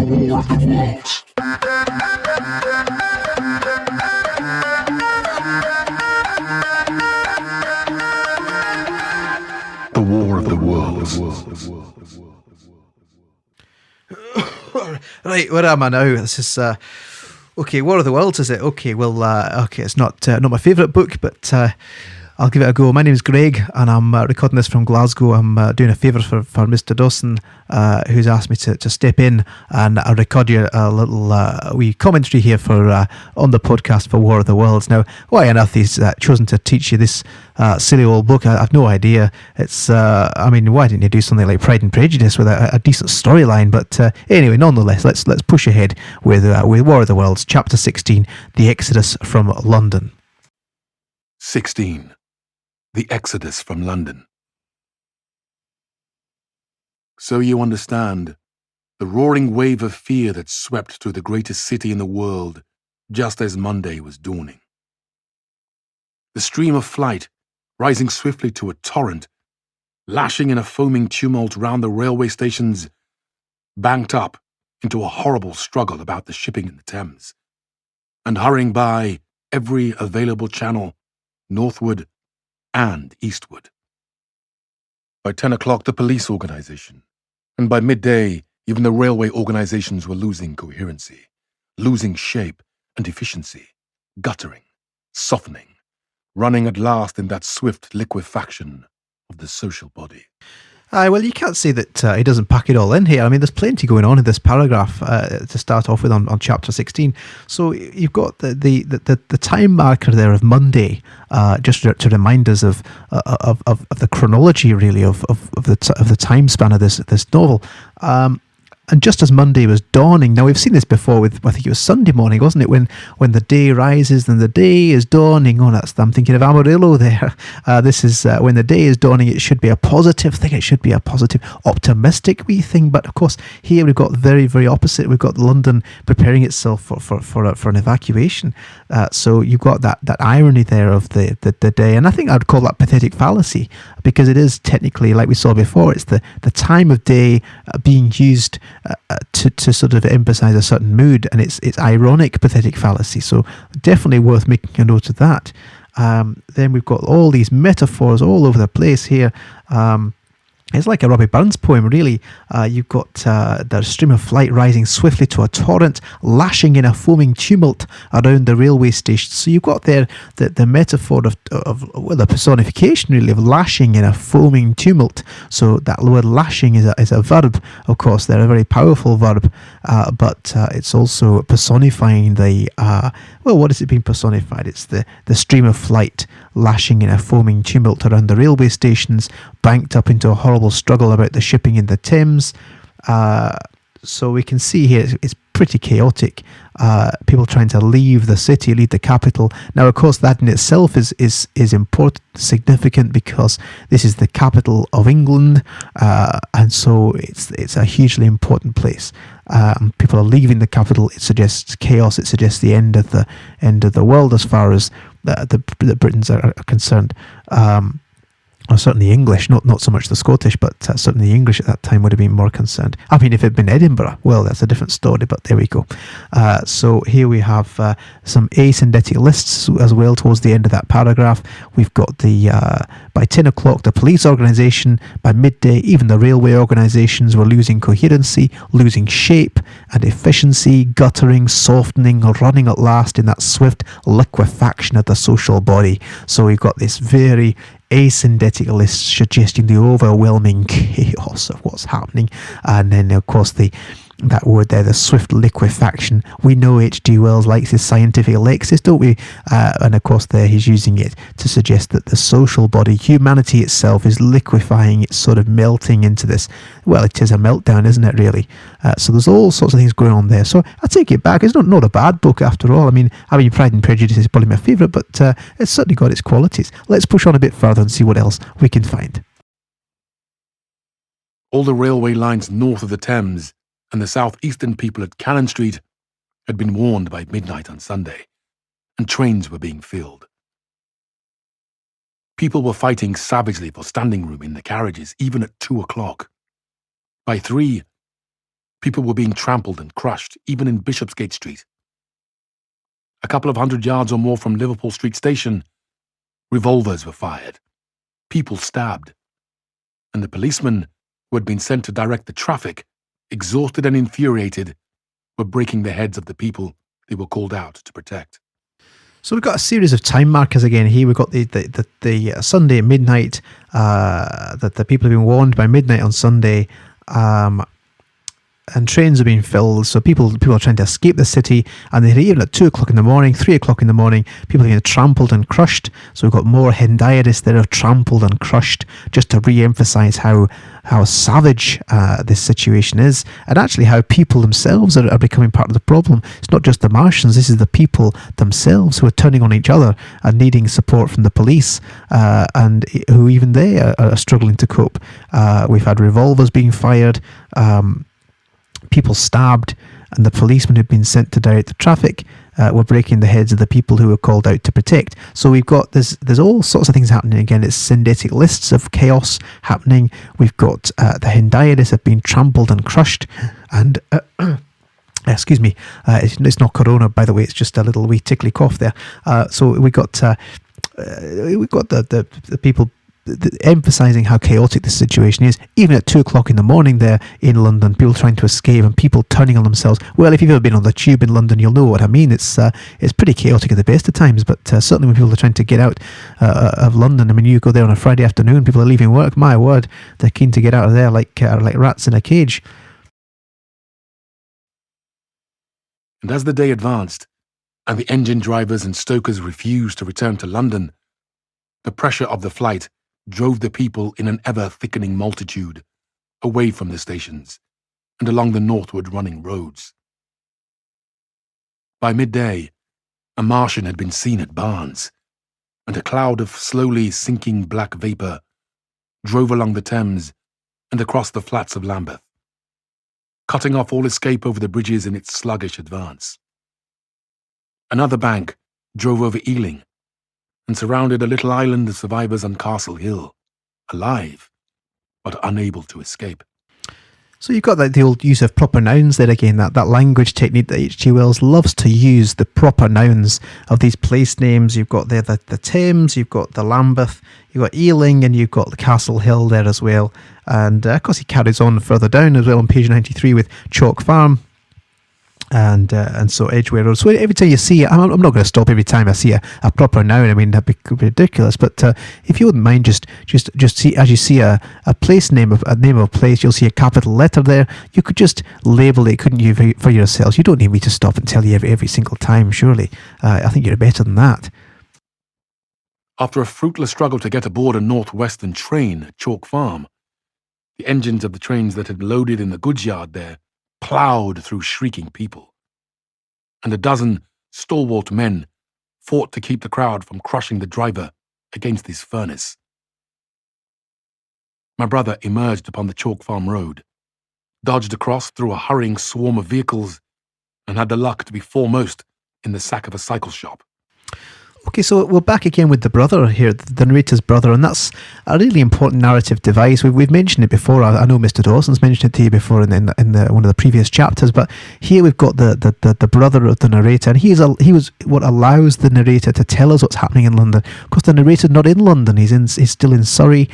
War of the Worlds. The War of the Worlds. Right, where am I now? This is okay. War of the Worlds, is it? Okay, well, okay, it's not my favourite book, but I'll give it a go. My name is Greg, and I'm recording this from Glasgow. I'm doing a favour for Mr. Dawson, who's asked me to step in and I'll record you a little wee commentary here for on the podcast for War of the Worlds. Now, why on earth he's chosen to teach you this silly old book? I've no idea. It's I mean, why didn't you do something like Pride and Prejudice with a decent storyline? But anyway, nonetheless, let's push ahead with War of the Worlds, Chapter 16, The Exodus from London. 16. The Exodus from London. So you understand the roaring wave of fear that swept through the greatest city in the world just as Monday was dawning. The stream of flight, rising swiftly to a torrent, lashing in a foaming tumult round the railway stations, banked up into a horrible struggle about the shipping in the Thames, and hurrying by every available channel, northward and eastward. By 10 o'clock, the police organisation, and by midday, even the railway organisations were losing coherency, losing shape and efficiency, guttering, softening, running at last in that swift liquefaction of the social body. Aye, well, you can't say that he doesn't pack it all in here. I mean, there's plenty going on in this paragraph to start off with on chapter 16. So you've got the time marker there of Monday, just to remind us of the chronology, really, of the time span of this novel. And just as Monday was dawning, now we've seen this before with, I think it was Sunday morning, wasn't it? When the day rises and the day is dawning. Oh, I'm thinking of Amarillo there. This is when the day is dawning. It should be a positive thing. It should be a positive, optimistic wee thing. But of course, here we've got very, very opposite. We've got London preparing itself for an evacuation. So you've got that irony there of the day, and I think I'd call that pathetic fallacy, because it is technically, like we saw before, it's the time of day being used to sort of emphasize a certain mood, and it's ironic pathetic fallacy. So definitely worth making a note of that. Then we've got all these metaphors all over the place here. It's like a Robbie Burns poem, really. You've got the stream of flight rising swiftly to a torrent, lashing in a foaming tumult around the railway station. So you've got there the metaphor of the personification, really, of lashing in a foaming tumult. So that word lashing is a verb, of course. They're a very powerful verb, but it's also personifying what is it being personified? It's the stream of flight lashing in a foaming tumult around the railway stations, banked up into a horrible struggle about the shipping in the Thames. So we can see here it's pretty chaotic. People trying to leave the city, leave the capital. Now, of course, that in itself is important, significant, because this is the capital of England, and so it's a hugely important place. People are leaving the capital. It suggests chaos. It suggests the end of the world as far as the Britons are concerned. Or certainly English, not so much the Scottish, but certainly the English at that time would have been more concerned. I mean, if it had been Edinburgh, well, that's a different story, but there we go. So here we have some asyndetic lists as well towards the end of that paragraph. We've got by 10 o'clock, the police organisation. By midday, even the railway organisations were losing coherency, losing shape and efficiency, guttering, softening, running at last in that swift liquefaction of the social body. So we've got this very asyndetic list suggesting the overwhelming chaos of what's happening, and then of course that word there, the swift liquefaction. We know H.G. Wells likes his scientific lexis, don't we? And of course there he's using it to suggest that the social body, humanity itself, is liquefying. It's sort of melting into this. Well, it is a meltdown, isn't it, really? So there's all sorts of things going on there. So I take it back. It's not a bad book after all. I mean, Pride and Prejudice is probably my favourite, but it's certainly got its qualities. Let's push on a bit further and see what else we can find. All the railway lines north of the Thames and the southeastern people at Cannon Street had been warned by midnight on Sunday, and trains were being filled. People were fighting savagely for standing room in the carriages, even at 2 o'clock. By 3, People were being trampled and crushed, even in Bishopsgate Street. A couple of 100 yards or more from Liverpool Street Station, revolvers were fired, people stabbed, and the policemen who had been sent to direct the traffic, exhausted and infuriated, were breaking the heads of the people they were called out to protect. So we've got a series of time markers again here. We've got the Sunday at midnight, that the people have been warned by midnight on Sunday, and trains are being filled, so people are trying to escape the city, and they're even at 2 o'clock in the morning, 3 o'clock in the morning, people are being trampled and crushed. So we've got more hendiarists that are trampled and crushed, just to re-emphasise how savage this situation is, and actually how people themselves are becoming part of the problem. It's not just the Martians, this is the people themselves who are turning on each other and needing support from the police, and who even they are struggling to cope. We've had revolvers being fired, people stabbed, and the policemen who've been sent to direct the traffic were breaking the heads of the people who were called out to protect. So we've got there's all sorts of things happening again. It's syndetic lists of chaos happening. We've got the hendiarists have been trampled and crushed, and excuse me, it's not corona, by the way, it's just a little wee tickly cough there. So we got the people emphasising how chaotic this situation is. Even at 2 o'clock in the morning there in London, people trying to escape and people turning on themselves. Well, if you've ever been on the tube in London, you'll know what I mean. It's pretty chaotic at the best of times, but certainly when people are trying to get out of London, I mean, you go there on a Friday afternoon, people are leaving work, my word, they're keen to get out of there like rats in a cage. And as the day advanced, and the engine drivers and stokers refused to return to London, the pressure of the flight drove the people in an ever-thickening multitude away from the stations and along the northward running roads. By midday, a Martian had been seen at Barnes, and a cloud of slowly sinking black vapour drove along the Thames and across the flats of Lambeth, cutting off all escape over the bridges in its sluggish advance. Another bank drove over Ealing and surrounded a little island of survivors on Castle Hill, alive, but unable to escape. So you've got the old use of proper nouns there again, that language technique that H.G. Wells loves to use, the proper nouns of these place names. You've got there the Thames, you've got the Lambeth, you've got Ealing, and you've got the Castle Hill there as well. And of course he carries on further down as well on page 93 with Chalk Farm. And so Edgware Road. So every time you see it, I'm not going to stop every time I see a proper noun. I mean, that'd be ridiculous. But if you wouldn't mind, just see, as you see a place name of a place, you'll see a capital letter there. You could just label it, couldn't you, for yourselves? You don't need me to stop and tell you every single time. Surely, I think you're better than that. After a fruitless struggle to get aboard a North Western train at Chalk Farm, the engines of the trains that had loaded in the goods yard there ploughed through shrieking people, and a dozen stalwart men fought to keep the crowd from crushing the driver against his furnace. My brother emerged upon the Chalk Farm road, dodged across through a hurrying swarm of vehicles, and had the luck to be foremost in the sack of a cycle shop. Okay, so we're back again with the brother here, the narrator's brother, and that's a really important narrative device. We've mentioned it before. I know Mr. Dawson's mentioned it to you before in one of the previous chapters, but here we've got the brother of the narrator, and he was what allows the narrator to tell us what's happening in London. Of course, the narrator's not in London. He's still in Surrey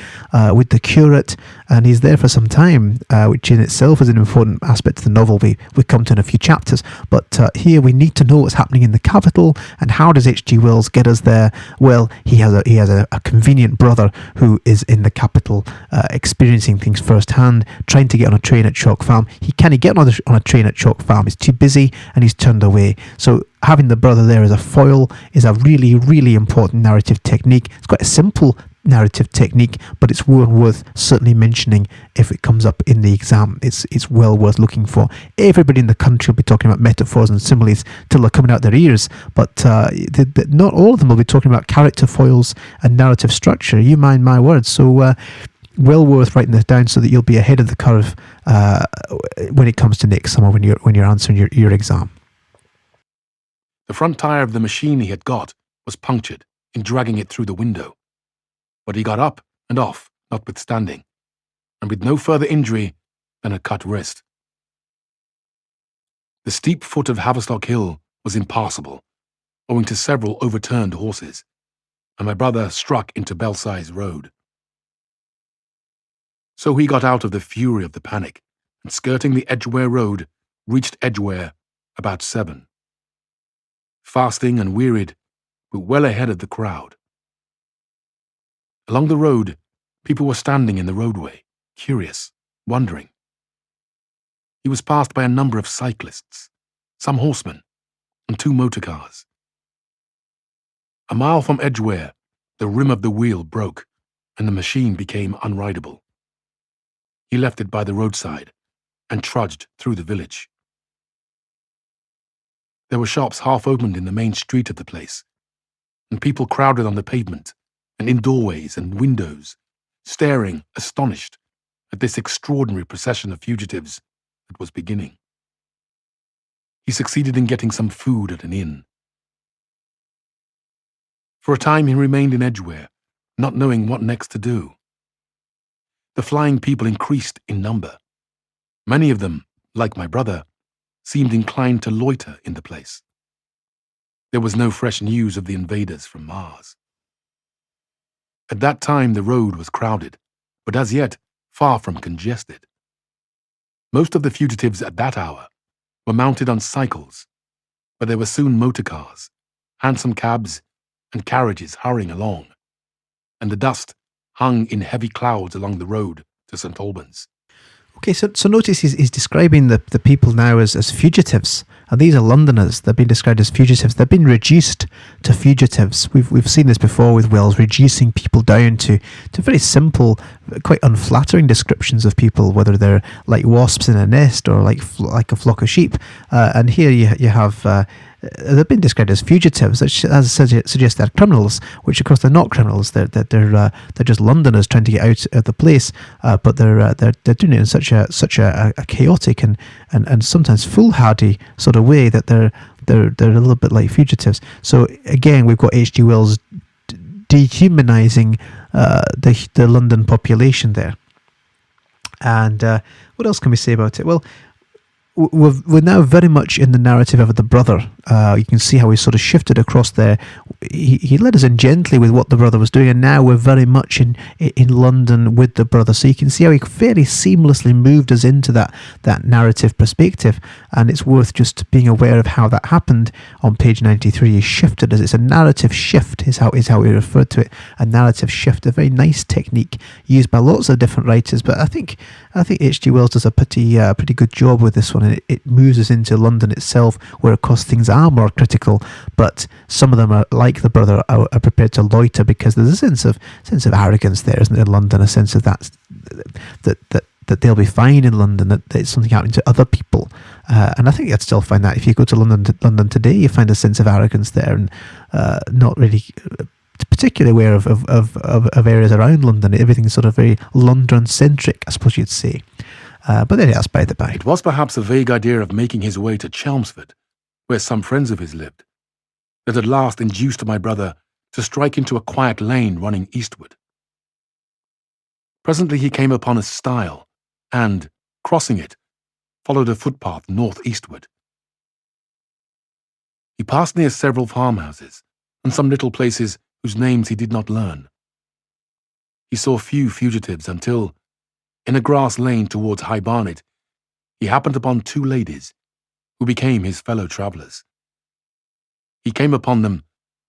with the curate, and he's there for some time, which in itself is an important aspect of the novel we come to in a few chapters. But here we need to know what's happening in the capital, and how does H.G. Wells get us there? Well, he has a convenient brother who is in the capital, experiencing things firsthand, trying to get on a train at Chalk Farm. He can't get on a train at Chalk Farm. He's too busy and he's turned away. So having the brother there as a foil is a really, really important narrative technique. It's quite a simple narrative technique, but it's worth certainly mentioning if it comes up in the exam. It's well worth looking for. Everybody in the country will be talking about metaphors and similes till they're coming out their ears, but not all of them will be talking about character foils and narrative structure. You mind my words. So well worth writing this down so that you'll be ahead of the curve when it comes to next summer when you're answering your exam. The front tire of the machine he had got was punctured in dragging it through the window, but he got up and off, notwithstanding, and with no further injury than a cut wrist. The steep foot of Haverstock Hill was impassable, owing to several overturned horses, and my brother struck into Belsize Road. So he got out of the fury of the panic, and skirting the Edgware Road, reached Edgware about 7. Fasting and wearied, but well ahead of the crowd. Along the road, people were standing in the roadway, curious, wondering. He was passed by a number of cyclists, some horsemen, and 2 motor cars. A mile from Edgware, the rim of the wheel broke, and the machine became unrideable. He left it by the roadside and trudged through the village. There were shops half opened in the main street of the place, and people crowded on the pavement and in doorways and windows, staring, astonished, at this extraordinary procession of fugitives that was beginning. He succeeded in getting some food at an inn. For a time he remained in Edgware, not knowing what next to do. The flying people increased in number. Many of them, like my brother, seemed inclined to loiter in the place. There was no fresh news of the invaders from Mars. At that time the road was crowded, but as yet far from congested. Most of the fugitives at that hour were mounted on cycles, but there were soon motor cars, hansom cabs, and carriages hurrying along, and the dust hung in heavy clouds along the road to St. Albans. Okay, so notice he's describing the people now as fugitives, and these are Londoners. They've been described as fugitives. They've been reduced to fugitives. We've seen this before with Wells, reducing people down to very simple, quite unflattering descriptions of people, whether they're like wasps in a nest or like a flock of sheep. And here you have. They've been described as fugitives, which as suggests they're criminals, which of course they're not criminals. They're just Londoners trying to get out of the place, but they're doing it in such a chaotic and sometimes foolhardy sort of way that they're a little bit like fugitives. So again, we've got H.G. Wells dehumanizing the London population there. And what else can we say about it? Well, we're now very much in the narrative of the brother. You can see how he sort of shifted across there. He led us in gently with what the brother was doing, and now we're very much in London with the brother. So you can see how he fairly seamlessly moved us into that narrative perspective, and it's worth just being aware of how that happened on page 93. He shifted us. It's a narrative shift is how we referred to it. A narrative shift, a very nice technique used by lots of different writers, but I think H.G. Wells does a pretty good job with this one. It moves us into London itself, where of course things are more critical, but some of them are like the brother are prepared to loiter because there's a sense of arrogance there, isn't there, in London, a sense of that they'll be fine in London, that it's something happening to other people, and I think you'd still find that if you go to London today, you find a sense of arrogance there, and not really particularly aware of areas around London. Everything's sort of very London-centric, I suppose you'd say. But then that's by the by. It was perhaps a vague idea of making his way to Chelmsford, where some friends of his lived, that at last induced my brother to strike into a quiet lane running eastward. Presently he came upon a stile, and, crossing it, followed a footpath north-eastward. He passed near several farmhouses, and some little places whose names he did not learn. He saw few fugitives until, in a grass lane towards High Barnet, he happened upon 2 ladies, who became his fellow travellers. He came upon them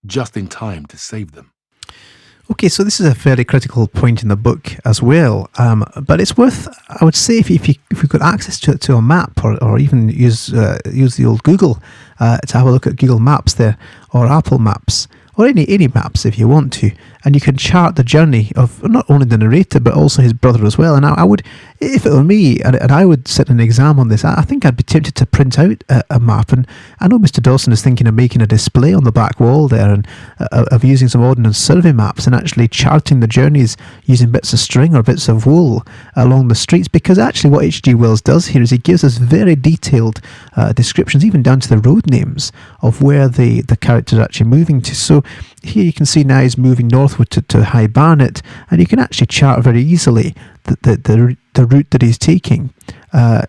just in time to save them. Okay, so this is a very critical point in the book as well, but it's worth, I would say, if we got access to a map, or even use the old Google to have a look at Google Maps there, or Apple Maps, or any maps if you want to, and you can chart the journey of not only the narrator but also his brother as well. And I would, if it were me and I would sit an exam on this, I think I'd be tempted to print out a map. And I know Mr. Dawson is thinking of making a display on the back wall there, and of using some ordnance survey maps and actually charting the journeys using bits of string or bits of wool along the streets, because actually what H.G. Wells does here is he gives us very detailed descriptions, even down to the road names, of where the characters are actually moving to. So here you can see now he's moving northward to High Barnet, and you can actually chart very easily the route that he's taking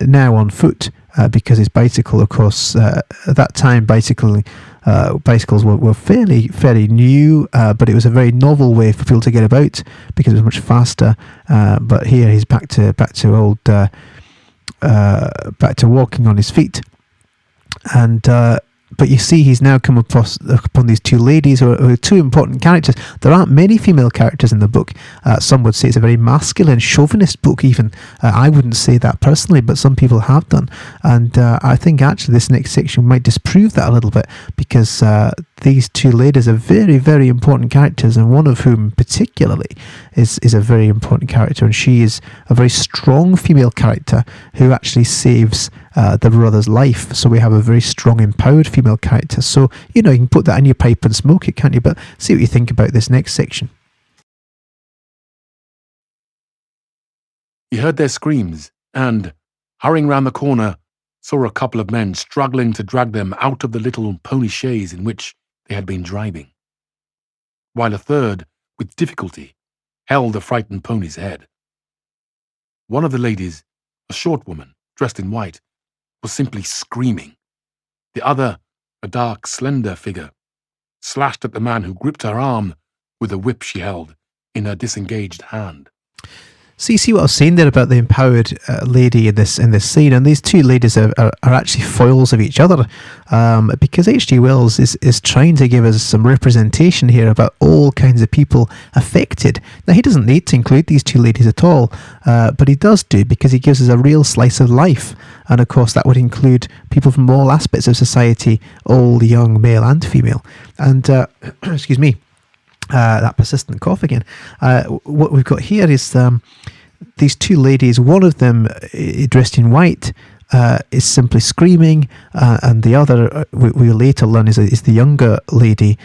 now on foot because his bicycle, of course, at that time, bicycles were fairly new, but it was a very novel way for people to get about because it was much faster. But here he's back to walking on his feet, and but you see he's now come upon these two ladies who are two important characters. There aren't many female characters in the book. Some would say it's a very masculine, chauvinist book even. I wouldn't say that personally, but some people have done. And I think actually this next section might disprove that a little bit, because these two ladies are very, very important characters, and one of whom particularly is a very important character, and she is a very strong female character who actually saves the brother's life. So we have a very strong, empowered female character. So, you can put that in your pipe and smoke it, can't you? But see what you think about this next section. He heard their screams and, hurrying round the corner, saw a couple of men struggling to drag them out of the little pony chaise in which they had been driving, while a third, with difficulty, held the frightened pony's head. One of the ladies, a short woman dressed in white, was simply screaming. The other, a dark, slender figure, slashed at the man who gripped her arm with a whip she held in her disengaged hand. So you see what I was saying there about the empowered lady in this scene, and these two ladies are actually foils of each other, because H.G. Wells is trying to give us some representation here about all kinds of people affected. Now, he doesn't need to include these two ladies at all, but he does do, because he gives us a real slice of life, and of course that would include people from all aspects of society, old, young, male and female. And excuse me, that persistent cough again. What we've got here is these two ladies. One of them, dressed in white, is simply screaming, and the other, we later learn, is the younger lady,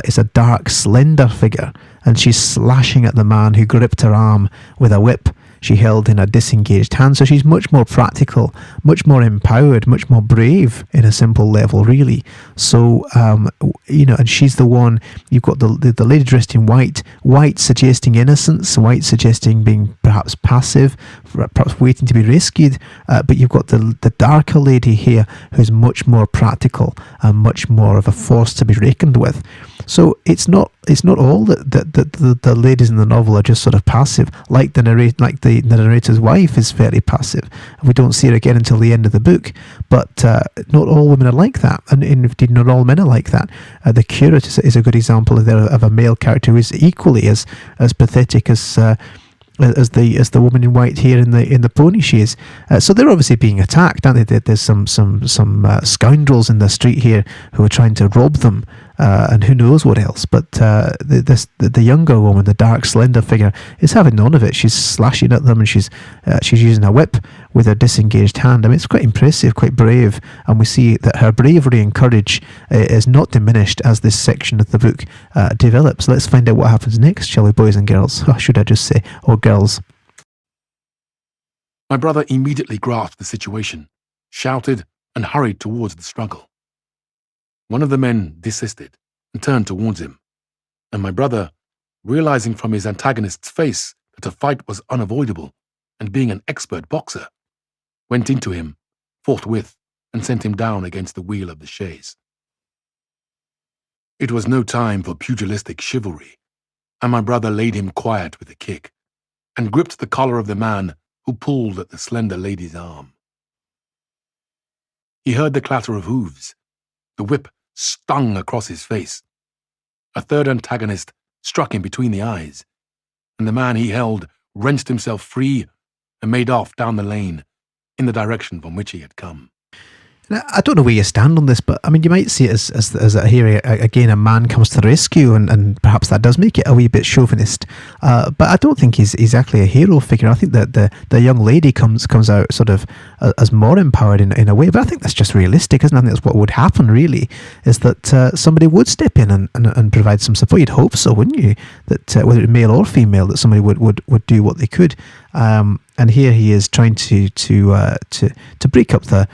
is a dark, slender figure, and she's slashing at the man who gripped her arm with a whip she held in a disengaged hand. So she's much more practical, much more empowered, much more brave in a simple level, really. So, and she's the one, you've got the lady dressed in white suggesting innocence, white suggesting being perhaps passive, perhaps waiting to be rescued, but you've got the darker lady here who's much more practical and much more of a force to be reckoned with. So it's not all that the ladies in the novel are just sort of passive, like the narrator's wife is fairly passive. We don't see her again until the end of the book. But not all women are like that, and indeed not all men are like that. The curate is a good example of a male character who is equally as pathetic as the woman in white here in the pony chaise. So they're obviously being attacked, aren't they? There's some scoundrels in the street here who are trying to rob them, and who knows what else. But the younger woman, the dark, slender figure, is having none of it. She's slashing at them, and she's using a whip with a disengaged hand. I mean, it's quite impressive, quite brave, and we see that her bravery and courage is not diminished as this section of the book develops. Let's find out what happens next, shall we, boys and girls? Or should I just say, or girls? My brother immediately grasped the situation, shouted, and hurried towards the struggle. One of the men desisted and turned towards him, and my brother, realizing from his antagonist's face that a fight was unavoidable, and being an expert boxer, went into him forthwith and sent him down against the wheel of the chaise. It was no time for pugilistic chivalry, and my brother laid him quiet with a kick, and gripped the collar of the man who pulled at the slender lady's arm. He heard the clatter of hooves. The whip stung across his face. A third antagonist struck him between the eyes, and the man he held wrenched himself free and made off down the lane in the direction from which he had come. Now, I don't know where you stand on this, but I mean, you might see it as here again, a man comes to the rescue, and perhaps that does make it a wee bit chauvinist. But I don't think he's exactly a hero figure. I think that the young lady comes out sort of as more empowered in a way. But I think that's just realistic, isn't it? I think that's what would happen. Really, is that somebody would step in and provide some support. You'd hope so, wouldn't you? That whether it's male or female, that somebody would do what they could. And here he is trying to break up the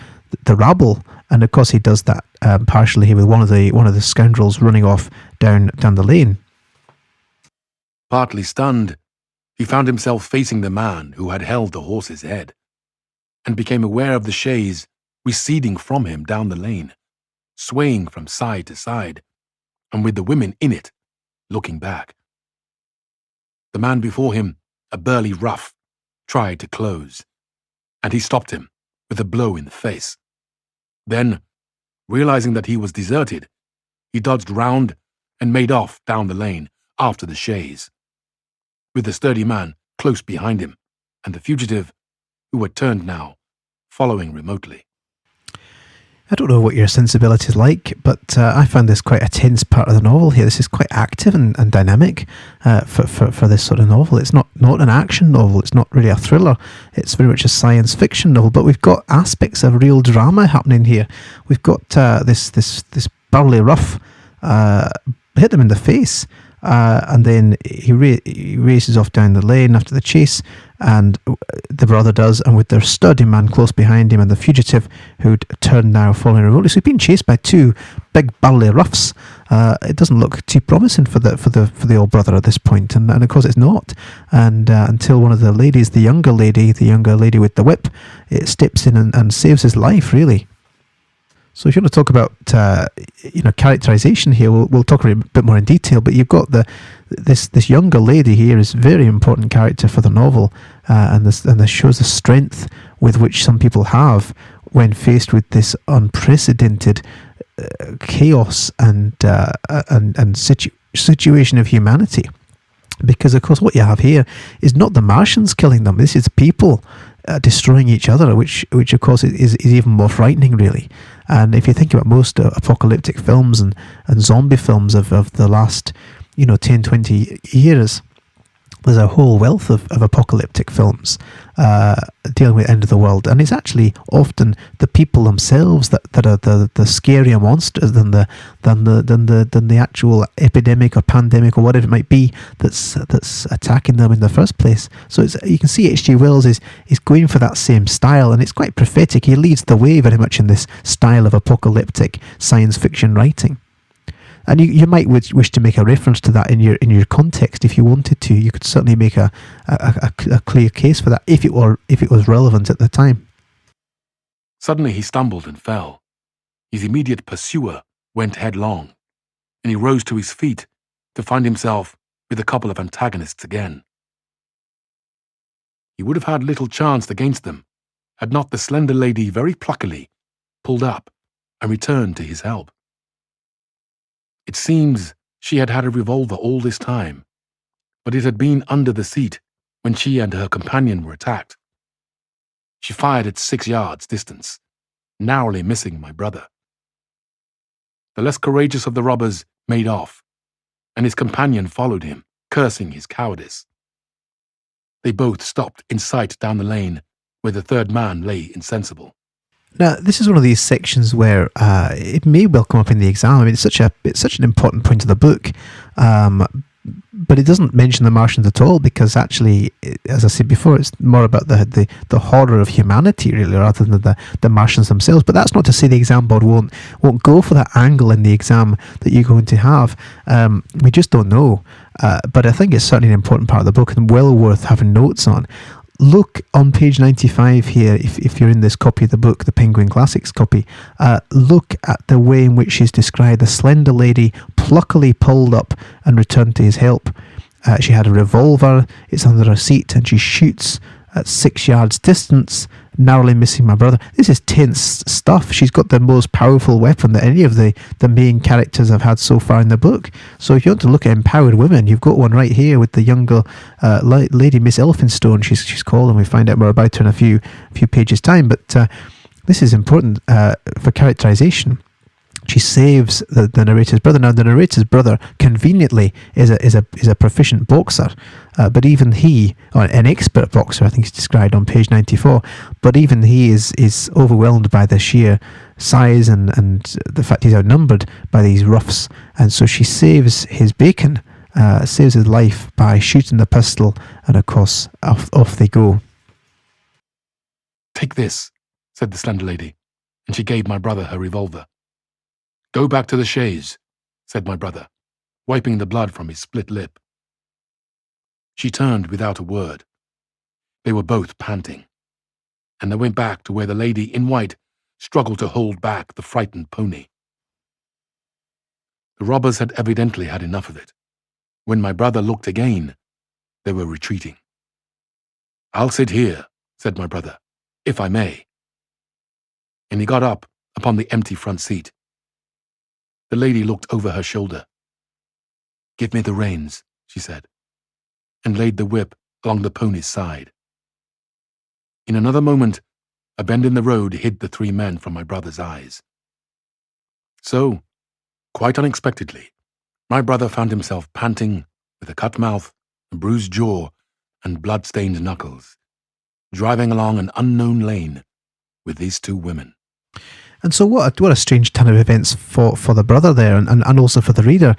rabble, and of course he does that partially here with one of the scoundrels running off down the lane. Partly stunned, he found himself facing the man who had held the horse's head, and became aware of the chaise receding from him down the lane, swaying from side to side, and with the women in it, looking back. The man before him, a burly rough, tried to close, and he stopped him with a blow in the face. Then, realizing that he was deserted, he dodged round and made off down the lane after the chaise, with the sturdy man close behind him, and the fugitive, who had turned now, following remotely. I don't know what your sensibility is like, but I found this quite a tense part of the novel here. This is quite active and dynamic for this sort of novel. It's not an action novel. It's not really a thriller. It's very much a science fiction novel, but we've got aspects of real drama happening here. We've got this burly rough hit him in the face, and then he races off down the lane after the chase, and the brother does, and with their sturdy man close behind him, and the fugitive who'd turned now following remotely. So he's being chased by two big burly roughs. It doesn't look too promising for the old brother at this point, and of course it's not. And until one of the ladies, the younger lady with the whip, it steps in and saves his life, really. So if you want to talk about characterization here, we'll talk a bit more in detail. But you've got this younger lady here is a very important character for the novel, and this shows the strength with which some people have when faced with this unprecedented chaos and situation of humanity. Because of course what you have here is not the Martians killing them. This is people destroying each other, which of course is even more frightening, really. And if you think about most apocalyptic films and zombie films of the last 10, 20 years, there's a whole wealth of apocalyptic films dealing with the end of the world, and it's actually often the people themselves that are the scarier monsters than the actual epidemic or pandemic or whatever it might be that's attacking them in the first place. So you can see H.G. Wells is going for that same style, and it's quite prophetic. He leads the way very much in this style of apocalyptic science fiction writing. And you might wish to make a reference to that in your context if you wanted to. You could certainly make a clear case for that if it was relevant at the time. Suddenly he stumbled and fell. His immediate pursuer went headlong, and he rose to his feet to find himself with a couple of antagonists again. He would have had little chance against them had not the slender lady very pluckily pulled up and returned to his help. It seems she had had a revolver all this time, but it had been under the seat when she and her companion were attacked. She fired at 6 yards distance, narrowly missing my brother. The less courageous of the robbers made off, and his companion followed him, cursing his cowardice. They both stopped in sight down the lane where the third man lay insensible. Now, this is one of these sections where it may well come up in the exam. I mean, it's such an important point of the book, but it doesn't mention the Martians at all because actually, as I said before, it's more about the horror of humanity really, rather than the Martians themselves. But that's not to say the exam board won't go for that angle in the exam that you're going to have. We just don't know. But I think it's certainly an important part of the book and well worth having notes on. Look on page 95 here, if you're in this copy of the book, the Penguin Classics copy, look at the way in which she's described. The slender lady pluckily pulled up and returned to his help. She had a revolver, it's under her seat, and she shoots at 6 yards distance, narrowly missing my brother. This is tense stuff. She's got the most powerful weapon that any of the main characters have had so far in the book. So if you want to look at empowered women, you've got one right here with the younger lady, Miss Elphinstone, she's called, and we find out more about her in a few pages' time. But this is important for characterization. She saves the narrator's brother. Now, the narrator's brother conveniently is a proficient boxer, but even he, or an expert boxer, I think it's described on page 94. But even he is overwhelmed by the sheer size and the fact he's outnumbered by these roughs, and so she saves his bacon, saves his life by shooting the pistol, and of course off they go. "Take this," said the slender lady, and she gave my brother her revolver. "Go back to the chaise," said my brother, wiping the blood from his split lip. She turned without a word. They were both panting, and they went back to where the lady in white struggled to hold back the frightened pony. The robbers had evidently had enough of it. When my brother looked again, they were retreating. "I'll sit here," said my brother, "if I may." And he got up upon the empty front seat. The lady looked over her shoulder. "Give me the reins," she said, and laid the whip along the pony's side. In another moment, a bend in the road hid the three men from my brother's eyes. So, quite unexpectedly, my brother found himself panting, with a cut mouth, a bruised jaw, and blood-stained knuckles, driving along an unknown lane with these two women. And so what a strange turn of events for the brother there, and also for the reader.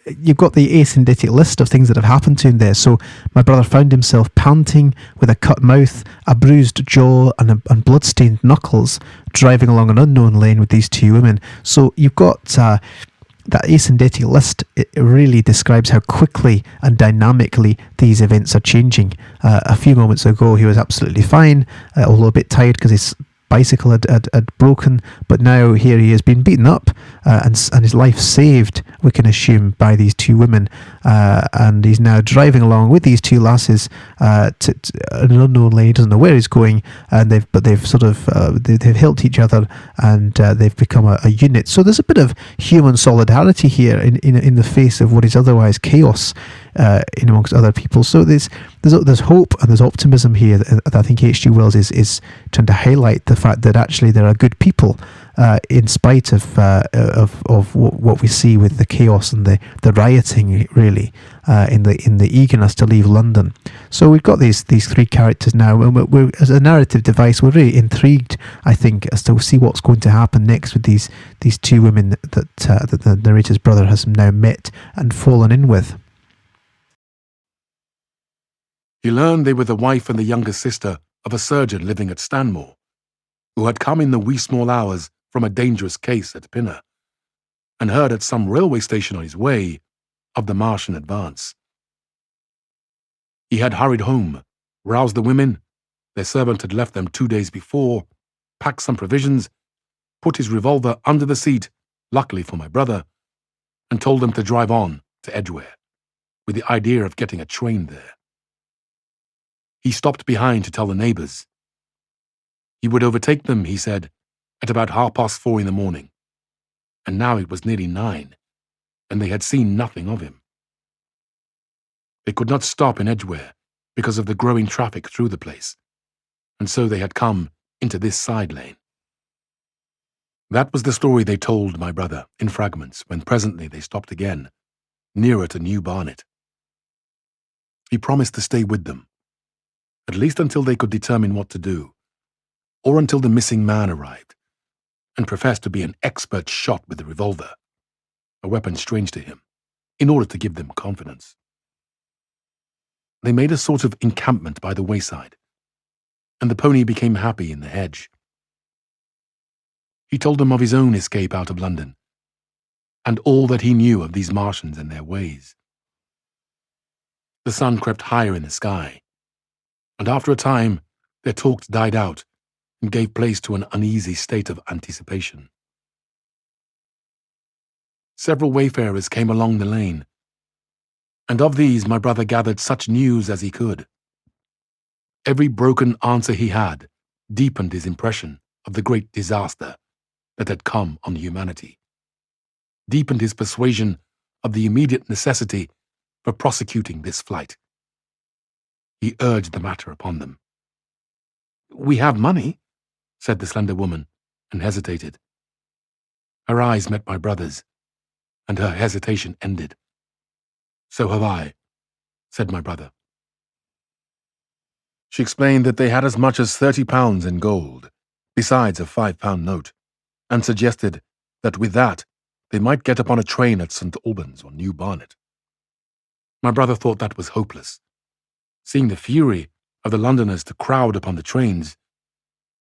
You've got the acidotic list of things that have happened to him there. So my brother found himself panting, with a cut mouth, a bruised jaw, and blood-stained knuckles, driving along an unknown lane with these two women. So you've got that acidotic list. It really describes how quickly and dynamically these events are changing. A few moments ago, he was absolutely fine, although a bit tired because his bicycle had broken, but now here he has been beaten up and his life saved, we can assume, by these two women, and he's now driving along with these two lasses to an unknown lane. He doesn't know where he's going, and they've sort of they've helped each other, and they've become a unit. So there's a bit of human solidarity here in the face of what is otherwise chaos in amongst other people. So there's hope and there's optimism here that I think H.G. Wells is trying to highlight, the fact that actually there are good people in spite of what we see with the chaos and the rioting, really, in the eagerness to leave London. So we've got these three characters now, and we're as a narrative device, we're really intrigued, I think, as to see what's going to happen next with these two women that the narrator's brother has now met and fallen in with. He learned they were the wife and the younger sister of a surgeon living at Stanmore, who had come in the wee small hours from a dangerous case at Pinner, and heard at some railway station on his way of the Martian advance. He had hurried home, roused the women, their servant had left them 2 days before, packed some provisions, put his revolver under the seat, luckily for my brother, and told them to drive on to Edgware, with the idea of getting a train there. He stopped behind to tell the neighbours. He would overtake them, he said, at about 4:30 in the morning, and now it was nearly 9, and they had seen nothing of him. They could not stop in Edgware because of the growing traffic through the place, and so they had come into this side lane. That was the story they told my brother in fragments when presently they stopped again, nearer to New Barnet. He promised to stay with them, at least until they could determine what to do, or until the missing man arrived, and professed to be an expert shot with the revolver, a weapon strange to him, in order to give them confidence. They made a sort of encampment by the wayside, and the pony became happy in the hedge. He told them of his own escape out of London, and all that he knew of these Martians and their ways. The sun crept higher in the sky, and after a time their talk died out and gave place to an uneasy state of anticipation. Several wayfarers came along the lane, and of these my brother gathered such news as he could. Every broken answer he had deepened his impression of the great disaster that had come on humanity, deepened his persuasion of the immediate necessity for prosecuting this flight. He urged the matter upon them. "We have money," said the slender woman, and hesitated. Her eyes met my brother's, and her hesitation ended. "So have I," said my brother. She explained that they had as much as £30 in gold, besides a £5 note, and suggested that with that they might get upon a train at St. Albans or New Barnet. My brother thought that was hopeless, seeing the fury of the Londoners to crowd upon the trains,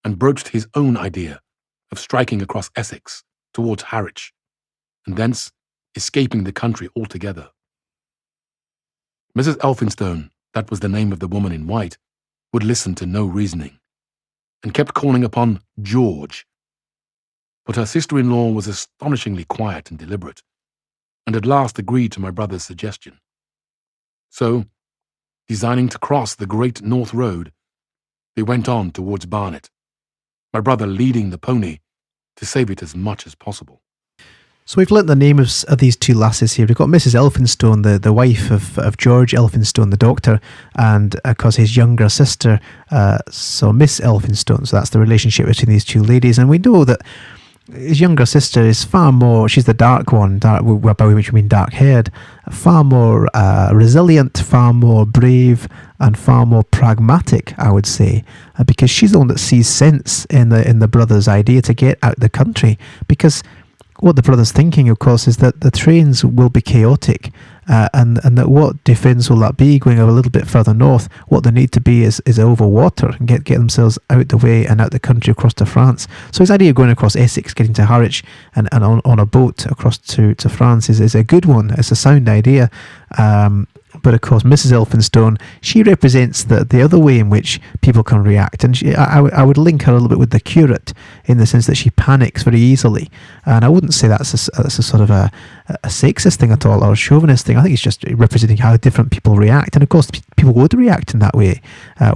and broached his own idea of striking across Essex towards Harwich, and thence escaping the country altogether. Mrs. Elphinstone, that was the name of the woman in white, would listen to no reasoning, and kept calling upon George but her sister-in-law was astonishingly quiet and deliberate, and at last agreed to my brother's suggestion. So, designing to cross the Great North Road, they went on towards Barnet, my brother leading the pony to save it as much as possible. So we've learnt the names of these two lasses here. We've got Mrs. Elphinstone, the wife of George Elphinstone, the doctor, and of course his younger sister, so Miss Elphinstone. So that's the relationship between these two ladies. And we know that his younger sister is far more, she's the dark one, by which we mean dark-haired, far more resilient, far more brave, and far more pragmatic, I would say, because she's the one that sees sense in the brother's idea to get out of the country, because what the brother's thinking, of course, is that the trains will be chaotic, and that what defence will that be going a little bit further north? What they need to be is over water and get themselves out the way and out the country across to France. So his idea of going across Essex, getting to Harwich, and on a boat across to France is a good one. It's a sound idea. But of course, Mrs. Elphinstone, she represents the other way in which people can react. And I would link her a little bit with the curate in the sense that she panics very easily. And I wouldn't say that's a sort of a sexist thing at all or a chauvinist thing. I think it's just representing how different people react. And of course, people would react in that way,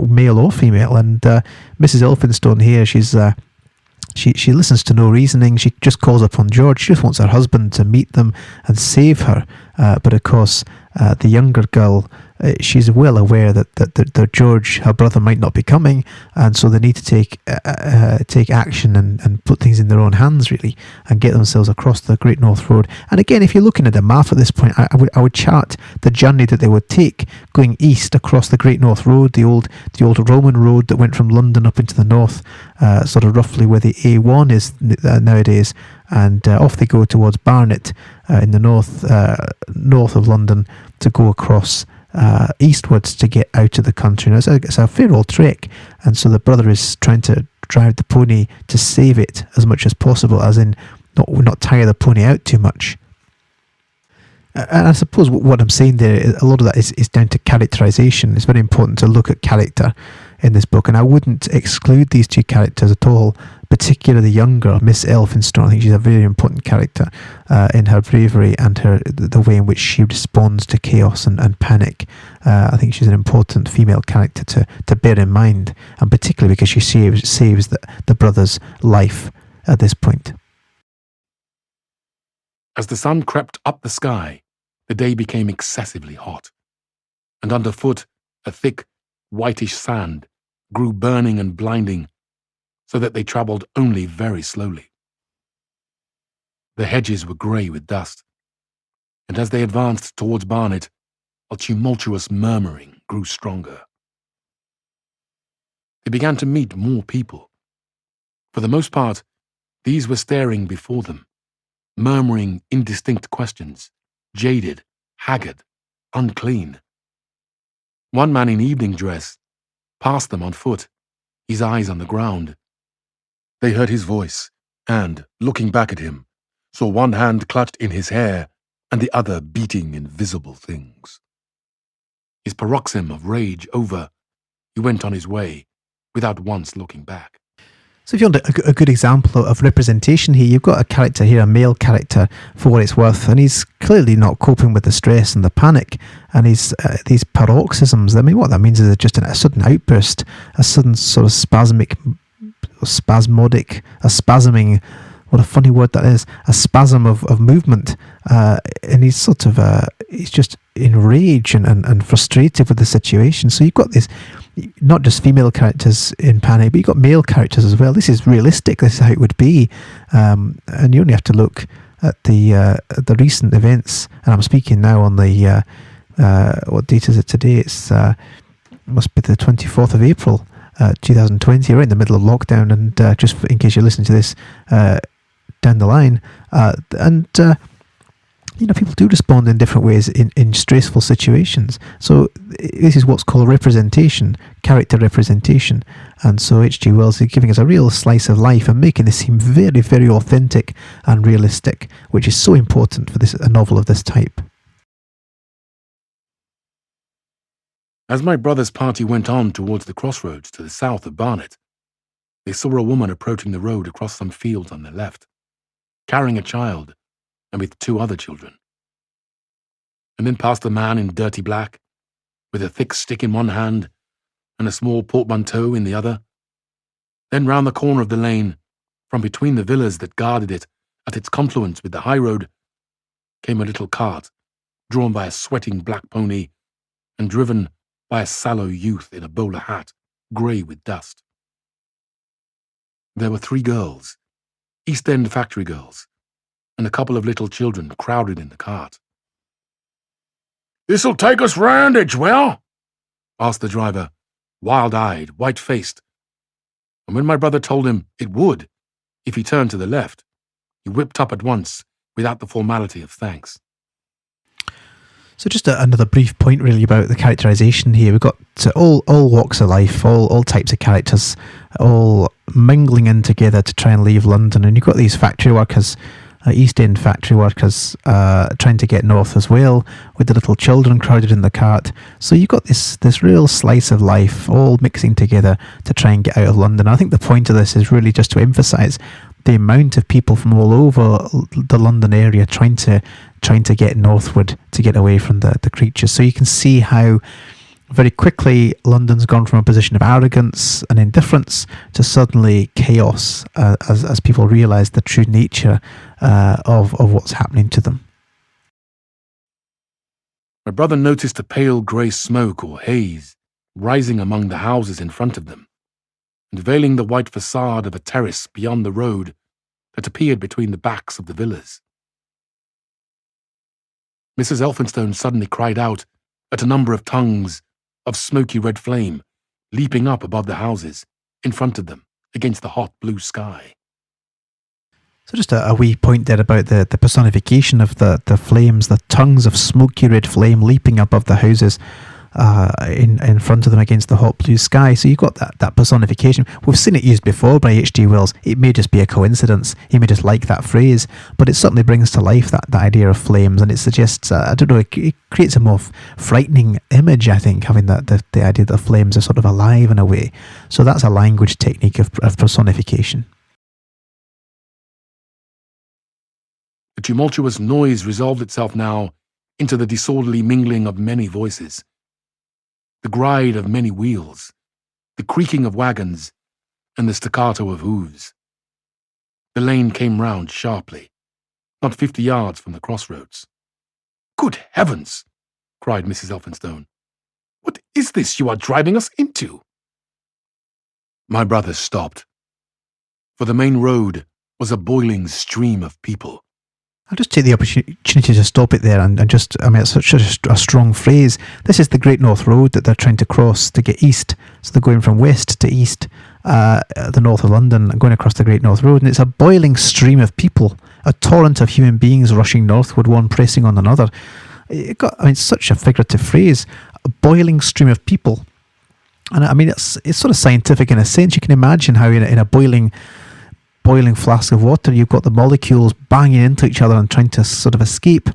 male or female. And Mrs. Elphinstone here, she listens to no reasoning. She just calls upon George. She just wants her husband to meet them and save her. But of course, the younger girl, she's well aware that George, her brother, might not be coming, and so they need to take action and put things in their own hands, really, and get themselves across the Great North Road. And again, if you're looking at the map at this point, I would chart the journey that they would take going east across the Great North Road, the old Roman road that went from London up into the north, sort of roughly where the A1 is nowadays, and off they go towards Barnet in the north of London to go across eastwards to get out of the country. Now, it's a fair old trek, and so the brother is trying to drive the pony to save it as much as possible, as in not tire the pony out too much. And I suppose what I'm saying there, a lot of that is down to characterization. It's very important to look at character in this book, and I wouldn't exclude these two characters at all, particularly the younger Miss Elphinstone. I think she's a very important character in her bravery and the way in which she responds to chaos and panic. I think she's an important female character to bear in mind, and particularly because she saves the brother's life at this point. As the sun crept up the sky, the day became excessively hot, and underfoot a thick, whitish sand grew burning and blinding, so that they travelled only very slowly. The hedges were grey with dust, and as they advanced towards Barnet, a tumultuous murmuring grew stronger. They began to meet more people. For the most part, these were staring before them, murmuring indistinct questions, jaded, haggard, unclean. One man in evening dress passed them on foot, his eyes on the ground. They heard his voice, and, looking back at him, saw one hand clutched in his hair and the other beating invisible things. His paroxysm of rage over, he went on his way without once looking back. So if you want a good example of representation here, you've got a character here, a male character, for what it's worth, and he's clearly not coping with the stress and the panic, and these paroxysms. I mean, what that means is just a sudden outburst, a sudden sort of spasmodic, a spasming, what a funny word that is, a spasm of movement, and he's sort of, he's just enraged and frustrated with the situation. So you've got this, not just female characters in panic, but you've got male characters as well. This is realistic, this is how it would be, and you only have to look at the recent events, and I'm speaking now on the, what date is it today? It's must be the 24th of April, 2020. We're in the middle of lockdown, and just in case you're listening to this down the line, people do respond in different ways in stressful situations. So this is what's called representation, character representation. And so H.G. Wells is giving us a real slice of life and making this seem very, very authentic and realistic, which is so important for a novel of this type. As my brother's party went on towards the crossroads to the south of Barnet, they saw a woman approaching the road across some fields on their left. carrying a child and with 2 other children. And then past a man in dirty black, with a thick stick in one hand and a small portmanteau in the other. Then round the corner of the lane, from between the villas that guarded it at its confluence with the high road, came a little cart, drawn by a sweating black pony and driven by a sallow youth in a bowler hat, grey with dust. There were 3 girls, East End factory girls, and a couple of little children crowded in the cart. "This'll take us round, Edgewell?" asked the driver, wild-eyed, white-faced. And when my brother told him it would, if he turned to the left, he whipped up at once, without the formality of thanks. So just another brief point really about the characterisation here. We've got all walks of life, all types of characters, all mingling in together to try and leave London. And you've got these factory workers, East End factory workers, trying to get north as well, with the little children crowded in the cart. So you've got this real slice of life all mixing together to try and get out of London. I think the point of this is really just to emphasise the amount of people from all over the London area trying to get northward to get away from the creatures. So you can see how very quickly London's gone from a position of arrogance and indifference to suddenly chaos as people realise the true nature of what's happening to them. My brother noticed a pale grey smoke or haze rising among the houses in front of them, and veiling the white facade of a terrace beyond the road that appeared between the backs of the villas. Mrs. Elphinstone suddenly cried out at a number of tongues of smoky red flame leaping up above the houses, in front of them, against the hot blue sky. So just a wee point there about the personification of the flames, the tongues of smoky red flame leaping above the houses in front of them against the hot blue sky. So you've got that personification. We've seen it used before by H.G. Wells. It may just be a coincidence. He may just like that phrase, but it certainly brings to life that idea of flames, and it suggests, I don't know, it creates a more frightening image, I think, having the idea that flames are sort of alive in a way. So that's a language technique of personification. The tumultuous noise resolved itself now into the disorderly mingling of many voices, the gride of many wheels, the creaking of wagons, and the staccato of hooves. The lane came round sharply, not 50 yards from the crossroads. "Good heavens!" cried Mrs. Elphinstone. "What is this you are driving us into?" My brother stopped, for the main road was a boiling stream of people. I'll just take the opportunity to stop it there and just, I mean, it's such a strong phrase. This is the Great North Road that they're trying to cross to get east. So they're going from west to east, the north of London, and going across the Great North Road. And it's a boiling stream of people, a torrent of human beings rushing northward, one pressing on another. It's such a figurative phrase, a boiling stream of people. And I mean, it's sort of scientific in a sense. You can imagine how in a boiling flask of water, you've got the molecules banging into each other and trying to sort of escape.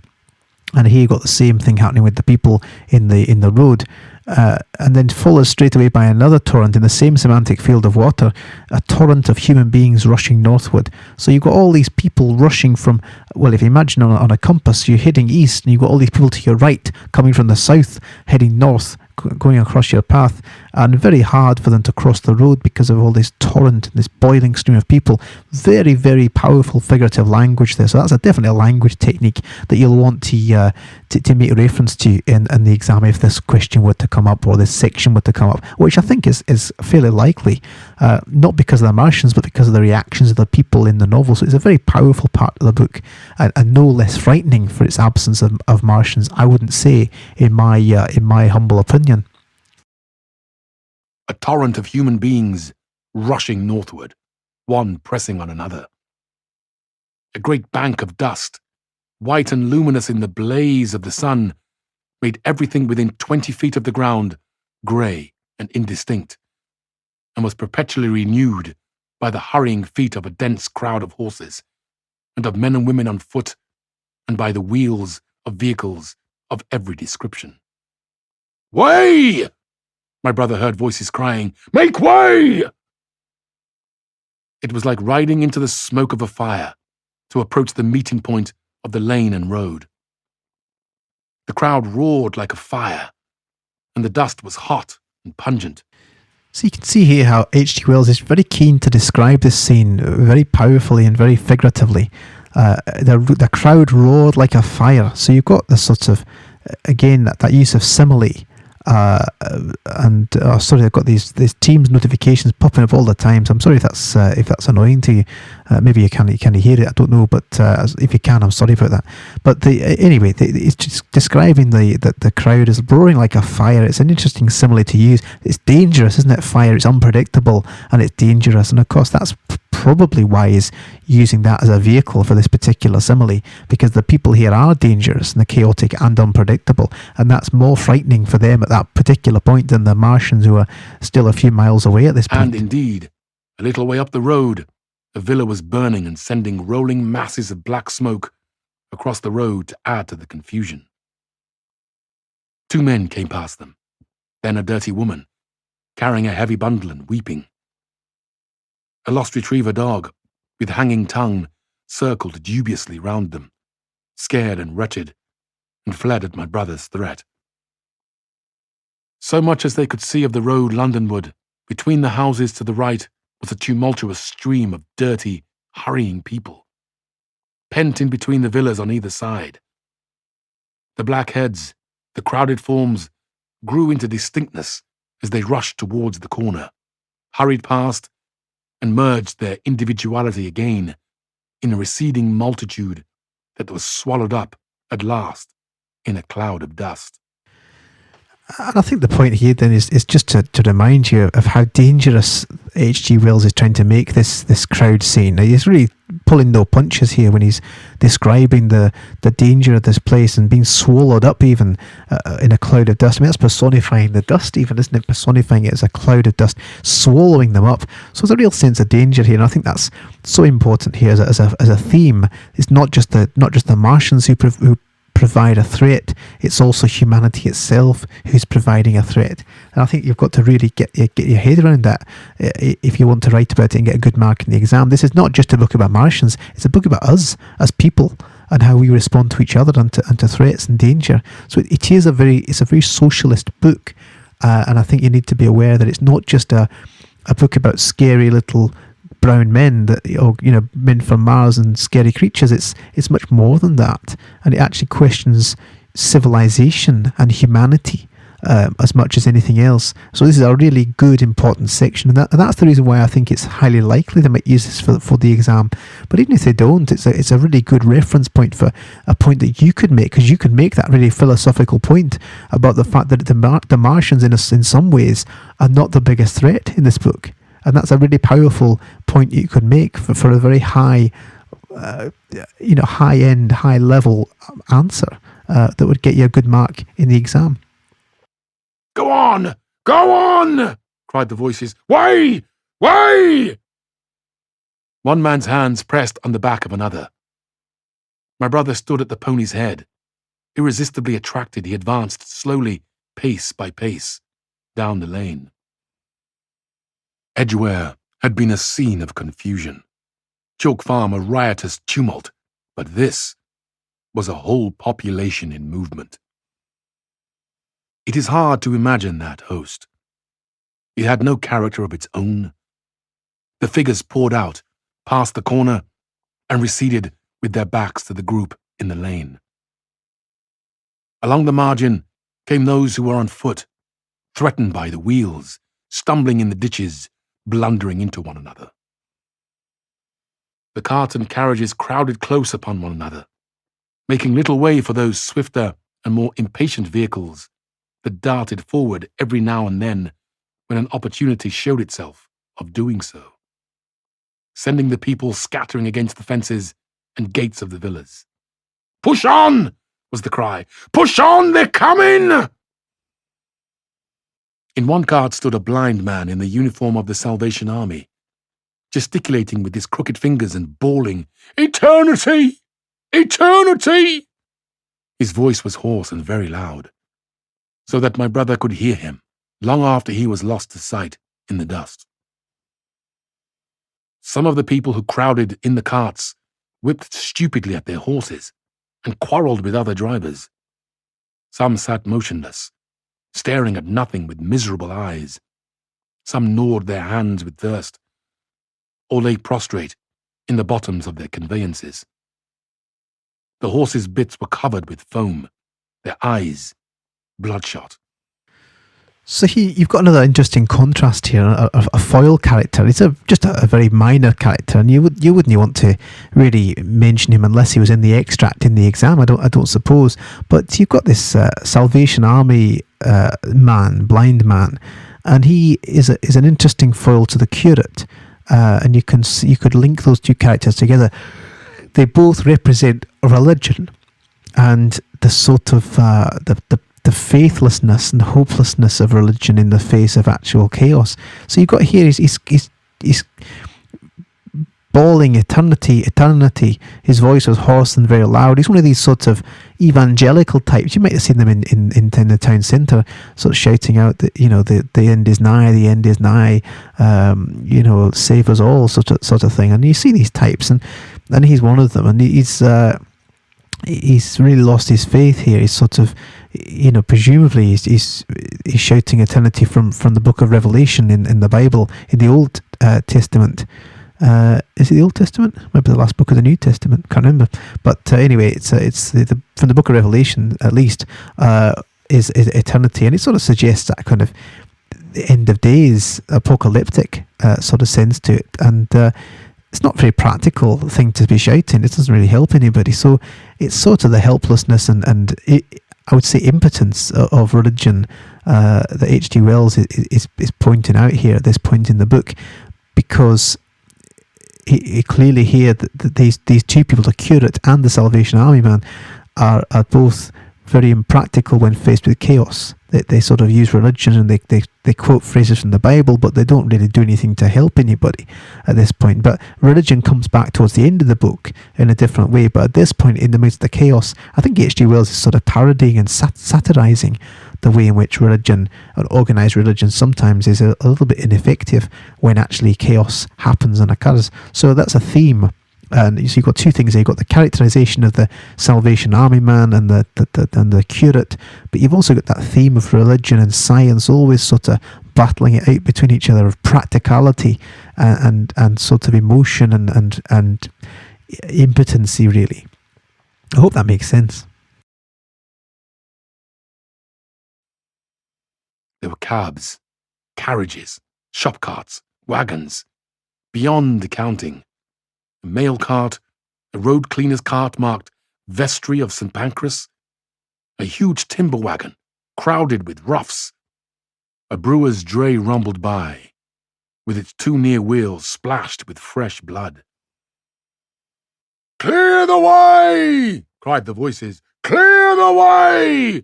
And here you've got the same thing happening with the people in the road. And then followed straight away by another torrent in the same semantic field of water, a torrent of human beings rushing northward. So you've got all these people rushing from, well, if you imagine on a compass, you're heading east, and you've got all these people to your right coming from the south, heading north, going across your path, and very hard for them to cross the road because of all this torrent, this boiling stream of people. Very, very powerful figurative language there. So that's definitely a language technique that you'll want to make reference to in the exam if this question were to come up, or this section were to come up, which I think is fairly likely, not because of the Martians, but because of the reactions of the people in the novel. So it's a very powerful part of the book, and no less frightening for its absence of Martians, I wouldn't say, in my humble opinion. A torrent of human beings rushing northward, one pressing on another. A great bank of dust, white and luminous in the blaze of the sun, made everything within 20 feet of the ground grey and indistinct, and was perpetually renewed by the hurrying feet of a dense crowd of horses, and of men and women on foot, and by the wheels of vehicles of every description. "Way!" my brother heard voices crying, "Make way!" It was like riding into the smoke of a fire, to approach the meeting point of the lane and road. The crowd roared like a fire, and the dust was hot and pungent. So you can see here how H.G. Wells is very keen to describe this scene very powerfully and very figuratively. The crowd roared like a fire. So you've got this sort of, again, that use of simile. I've got these Teams notifications popping up all the time. So I'm sorry if that's annoying to you. Maybe you can't hear it. I don't know, but if you can, I'm sorry about that. But anyway, it's just describing the crowd as roaring like a fire. It's an interesting simile to use. It's dangerous, isn't it? Fire. It's unpredictable and it's dangerous, and of course that's probably why he's using that as a vehicle for this particular simile, because the people here are dangerous and they're chaotic and unpredictable, and that's more frightening for them at that particular point than the Martians who are still a few miles away at this point. And indeed, a little way up the road, a villa was burning and sending rolling masses of black smoke across the road to add to the confusion. 2 men came past them, then a dirty woman, carrying a heavy bundle and weeping. A lost retriever dog, with hanging tongue, circled dubiously round them, scared and wretched, and fled at my brother's threat. So much as they could see of the road Londonward, between the houses to the right was a tumultuous stream of dirty, hurrying people, pent in between the villas on either side. The black heads, the crowded forms, grew into distinctness as they rushed towards the corner, hurried past, and merged their individuality again in a receding multitude that was swallowed up, at last, in a cloud of dust. And I think the point here then is just to remind you of how dangerous H.G. Wells is trying to make this crowd scene. Now, he's really pulling no punches here when he's describing the danger of this place and being swallowed up even in a cloud of dust. I mean, that's personifying the dust even, isn't it? Personifying it as a cloud of dust, swallowing them up. So there's a real sense of danger here, and I think that's so important here as a theme. It's not just the Martians who provide a threat, it's also humanity itself who's providing a threat. And I think you've got to really get your head around that if you want to write about it and get a good mark in the exam. This is not just a book about Martians, it's a book about us as people and how we respond to each other and to threats and danger. So it's a very socialist book, and I think you need to be aware that it's not just a book about scary little brown men men from Mars and scary creatures. It's much more than that, and it actually questions civilization and humanity as much as anything else. So this is a really good, important section, and that's the reason why I think it's highly likely they might use this for the exam. But even if they don't, it's a really good reference point for a point that you could make, because you could make that really philosophical point about the fact that the Martians in some ways are not the biggest threat in this book. And that's a really powerful point you could make for a very high, high-end, high-level answer that would get you a good mark in the exam. "Go on! Go on!" cried the voices. "Way! Way!" One man's hands pressed on the back of another. My brother stood at the pony's head. Irresistibly attracted, he advanced slowly, pace by pace, down the lane. Edgware had been a scene of confusion, Chalk Farm a riotous tumult, but this was a whole population in movement. It is hard to imagine that host. It had no character of its own. The figures poured out, past the corner, and receded with their backs to the group in the lane. Along the margin came those who were on foot, threatened by the wheels, stumbling in the ditches, blundering into one another. The carts and carriages crowded close upon one another, making little way for those swifter and more impatient vehicles that darted forward every now and then when an opportunity showed itself of doing so, sending the people scattering against the fences and gates of the villas. "Push on!" was the cry. "Push on! They're coming!" In one cart stood a blind man in the uniform of the Salvation Army, gesticulating with his crooked fingers and bawling, "Eternity! Eternity!" His voice was hoarse and very loud, so that my brother could hear him long after he was lost to sight in the dust. Some of the people who crowded in the carts whipped stupidly at their horses, and quarrelled with other drivers. Some sat motionless, staring at nothing with miserable eyes. Some gnawed their hands with thirst, or lay prostrate in the bottoms of their conveyances. The horses' bits were covered with foam, their eyes bloodshot. So you've got another interesting contrast here, a foil character. He's just a very minor character, and you wouldn't want to really mention him unless he was in the extract in the exam. I don't suppose. But you've got this Salvation Army blind man, and he is an interesting foil to the curate. And you could link those two characters together. They both represent a religion, and the sort of the faithlessness and hopelessness of religion in the face of actual chaos. So you've got here, he's bawling eternity. His voice was hoarse and very loud. He's one of these sort of evangelical types. You might have seen them in the town centre, sort of shouting out that, the end is nigh, the end is nigh, save us all, sort of thing. And you see these types, and he's one of them, and he's really lost his faith here. He's sort of, presumably he's shouting eternity from the book of Revelation in the Bible, in the Old Testament. Is it the Old Testament? Maybe the last book of the New Testament. Can't remember. But anyway, it's from the book of Revelation, at least, is eternity, and it sort of suggests that kind of the end of days, apocalyptic sort of sense to it, and it's not a very practical thing to be shouting. It doesn't really help anybody. So it's sort of the helplessness and I would say impotence of religion that H.G. Wells is pointing out here at this point in the book, because he clearly here that these two people, the curate and the Salvation Army man, are both very impractical when faced with chaos. They sort of use religion, and they quote phrases from the Bible, but they don't really do anything to help anybody at this point. But religion comes back towards the end of the book in a different way. But at this point, in the midst of the chaos, I think H.G. Wells is sort of parodying and satirising the way in which religion, and organised religion, sometimes is a little bit ineffective when actually chaos happens and occurs. So that's a theme. And so you've got two things there. You've got the characterisation of the Salvation Army man and the curate, but you've also got that theme of religion and science always sort of battling it out between each other, of practicality and sort of emotion and impotency, really. I hope that makes sense. There were cabs, carriages, shop carts, wagons, beyond the counting. A mail cart, a road cleaner's cart marked Vestry of St. Pancras, a huge timber wagon crowded with roughs. A brewer's dray rumbled by, with its two near wheels splashed with fresh blood. "Clear the way!" cried the voices. "Clear the way!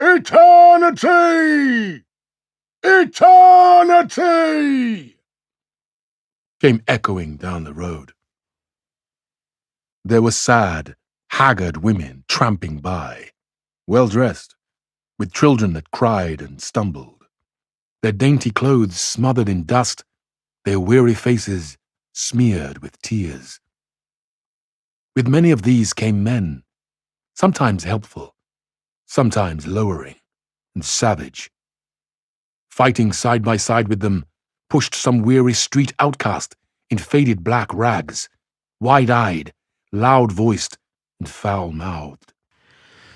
Eternity! Eternity!" came echoing down the road. There were sad, haggard women tramping by, well-dressed, with children that cried and stumbled, their dainty clothes smothered in dust, their weary faces smeared with tears. With many of these came men, sometimes helpful, sometimes lowering and savage. Fighting side by side with them pushed some weary street outcast in faded black rags, wide-eyed, loud-voiced and foul-mouthed.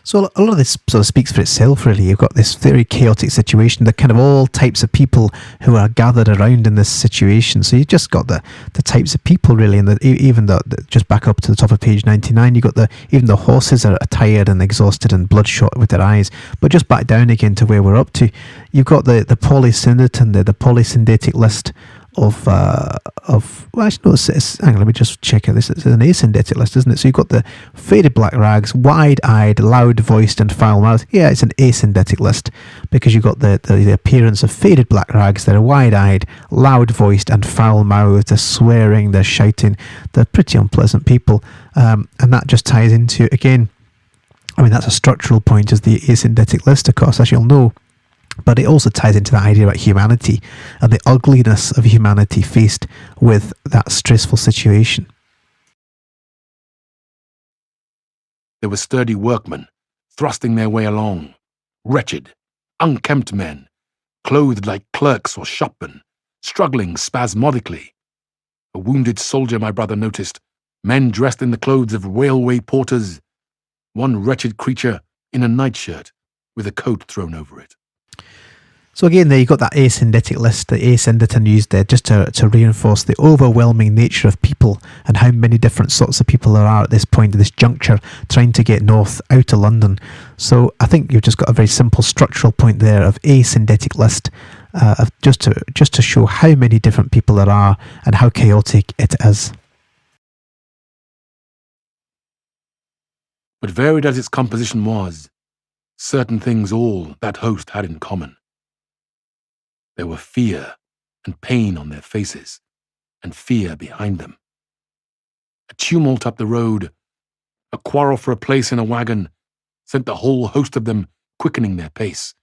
So a lot of this sort of speaks for itself, really. You've got this very chaotic situation, the kind of all types of people who are gathered around in this situation. So you've just got the types of people, really, and even just back up to the top of page 99, you've got even the horses are tired and exhausted and bloodshot with their eyes. But just back down again to where we're up to, you've got the polysyndeton, the polysyndetic list of well, actually, no, hang on, let me just check it. This is an asyndetic list, isn't it? So you've got the faded black rags, wide-eyed, loud-voiced, and foul-mouthed. Yeah, it's an asyndetic list because you've got the appearance of faded black rags. They're wide-eyed, loud-voiced, and foul-mouthed. They're swearing, they're shouting. They're pretty unpleasant people, and that just ties into, again, I mean, that's a structural point as the asyndetic list, of course, as you'll know. But it also ties into that idea about humanity and the ugliness of humanity faced with that stressful situation. there were sturdy workmen thrusting their way along, wretched, unkempt men, clothed like clerks or shopmen, struggling spasmodically. A wounded soldier, my brother noticed, men dressed in the clothes of railway porters, one wretched creature in a nightshirt with a coat thrown over it. So again, there you've got that asyndetic list that A. Synderton used there just to reinforce the overwhelming nature of people and how many different sorts of people there are at this point, at this juncture, trying to get north out of London. So I think you've just got a very simple structural point there of a syndetic list, of just to show how many different people there are and how chaotic it is. But varied as its composition was, certain things all that host had in common. There were fear and pain on their faces, and fear behind them. A tumult up the road, a quarrel for a place in a wagon, sent the whole host of them quickening their pace.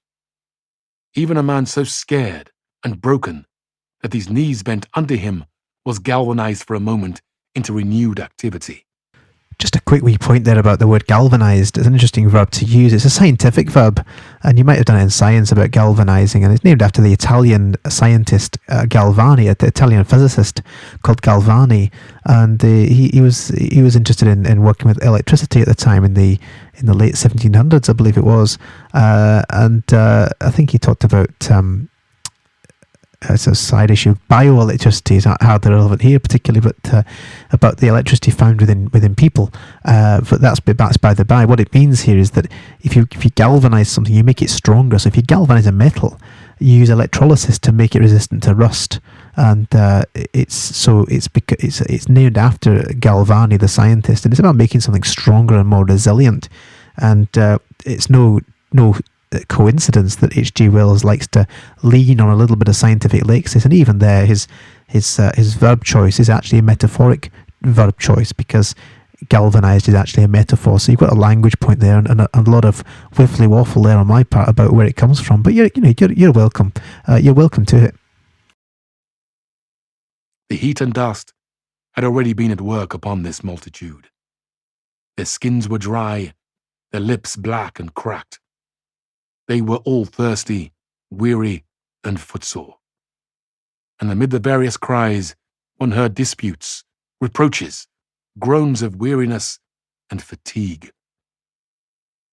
Even a man so scared and broken that his knees bent under him was galvanized for a moment into renewed activity. Just a quick wee point there about the word galvanised. It's an interesting verb to use. It's a scientific verb, and you might have done it in science about galvanising, and it's named after the Italian scientist Galvani, the Italian physicist called Galvani, and he was interested in working with electricity at the time in the late 1700s, I believe it was, and I think he talked about as a side issue, bioelectricity is not hardly relevant here particularly, but about the electricity found within people. But that's by the by. What it means here is that if you galvanise something, you make it stronger. So if you galvanise a metal, you use electrolysis to make it resistant to rust, and it's named after Galvani, the scientist, and it's about making something stronger and more resilient. And it's no coincidence that H.G. Wells likes to lean on a little bit of scientific lexis, and even there his verb choice is actually a metaphoric verb choice, because galvanised is actually a metaphor. So you've got a language point there, and a lot of whiffly waffle there on my part about where it comes from. But you're welcome. You're welcome to it. The heat and dust had already been at work upon this multitude. Their skins were dry, their lips black and cracked. They were all thirsty, weary, and footsore. And amid the various cries, one heard disputes, reproaches, groans of weariness and fatigue.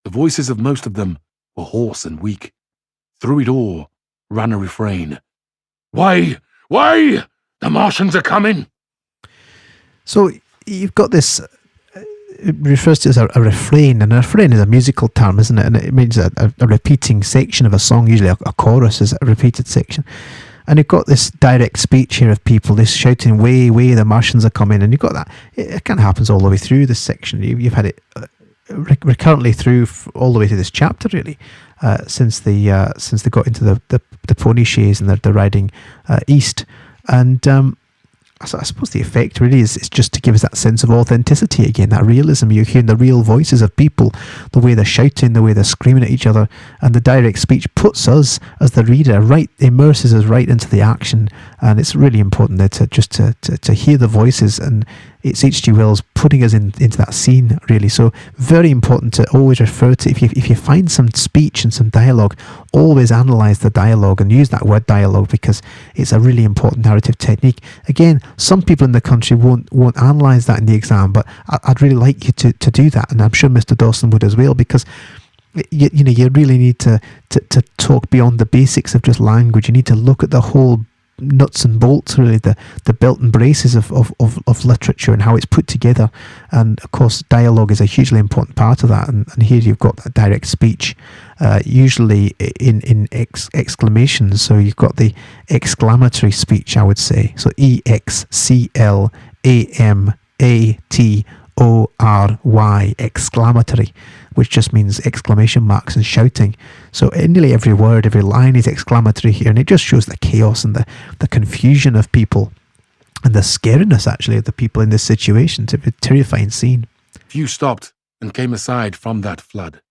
The voices of most of them were hoarse and weak. Through it all ran a refrain. Why? The Martians are coming! So you've got this... It refers to as a refrain, and a refrain is a musical term, isn't it? And it means a repeating section of a song. Usually a chorus is a repeated section. And you've got this direct speech here of people, this shouting, way, the Martians are coming. And you've got that. It kind of happens all the way through this section. You've had it recurrently through all the way to this chapter, really, since they got into the pony chaise and they're riding east. And I suppose the effect really is just to give us that sense of authenticity again, that realism. You're hearing the real voices of people, the way they're shouting, the way they're screaming at each other, and the direct speech puts us as the reader immerses us right into the action. And it's really important there to hear the voices, and it's H.G. Wells putting us into that scene, really. So very important to always refer to, if you find some speech and some dialogue, always analyse the dialogue and use that word dialogue, because it's a really important narrative technique. Again, some people in the country won't analyse that in the exam, but I'd really like you to do that, and I'm sure Mr. Dawson would as well, because you really need to talk beyond the basics of just language. You need to look at the whole nuts and bolts, really, the belt and braces of literature and how it's put together. And of course, dialogue is a hugely important part of that. And here you've got that direct speech, usually in exclamations. So you've got the exclamatory speech, I would say. So EXCLAMATORY, exclamatory, which just means exclamation marks and shouting. So nearly every word, every line is exclamatory here, and it just shows the chaos and the confusion of people and the scariness, actually, of the people in this situation. It's a terrifying scene. Few stopped and came aside from that flood.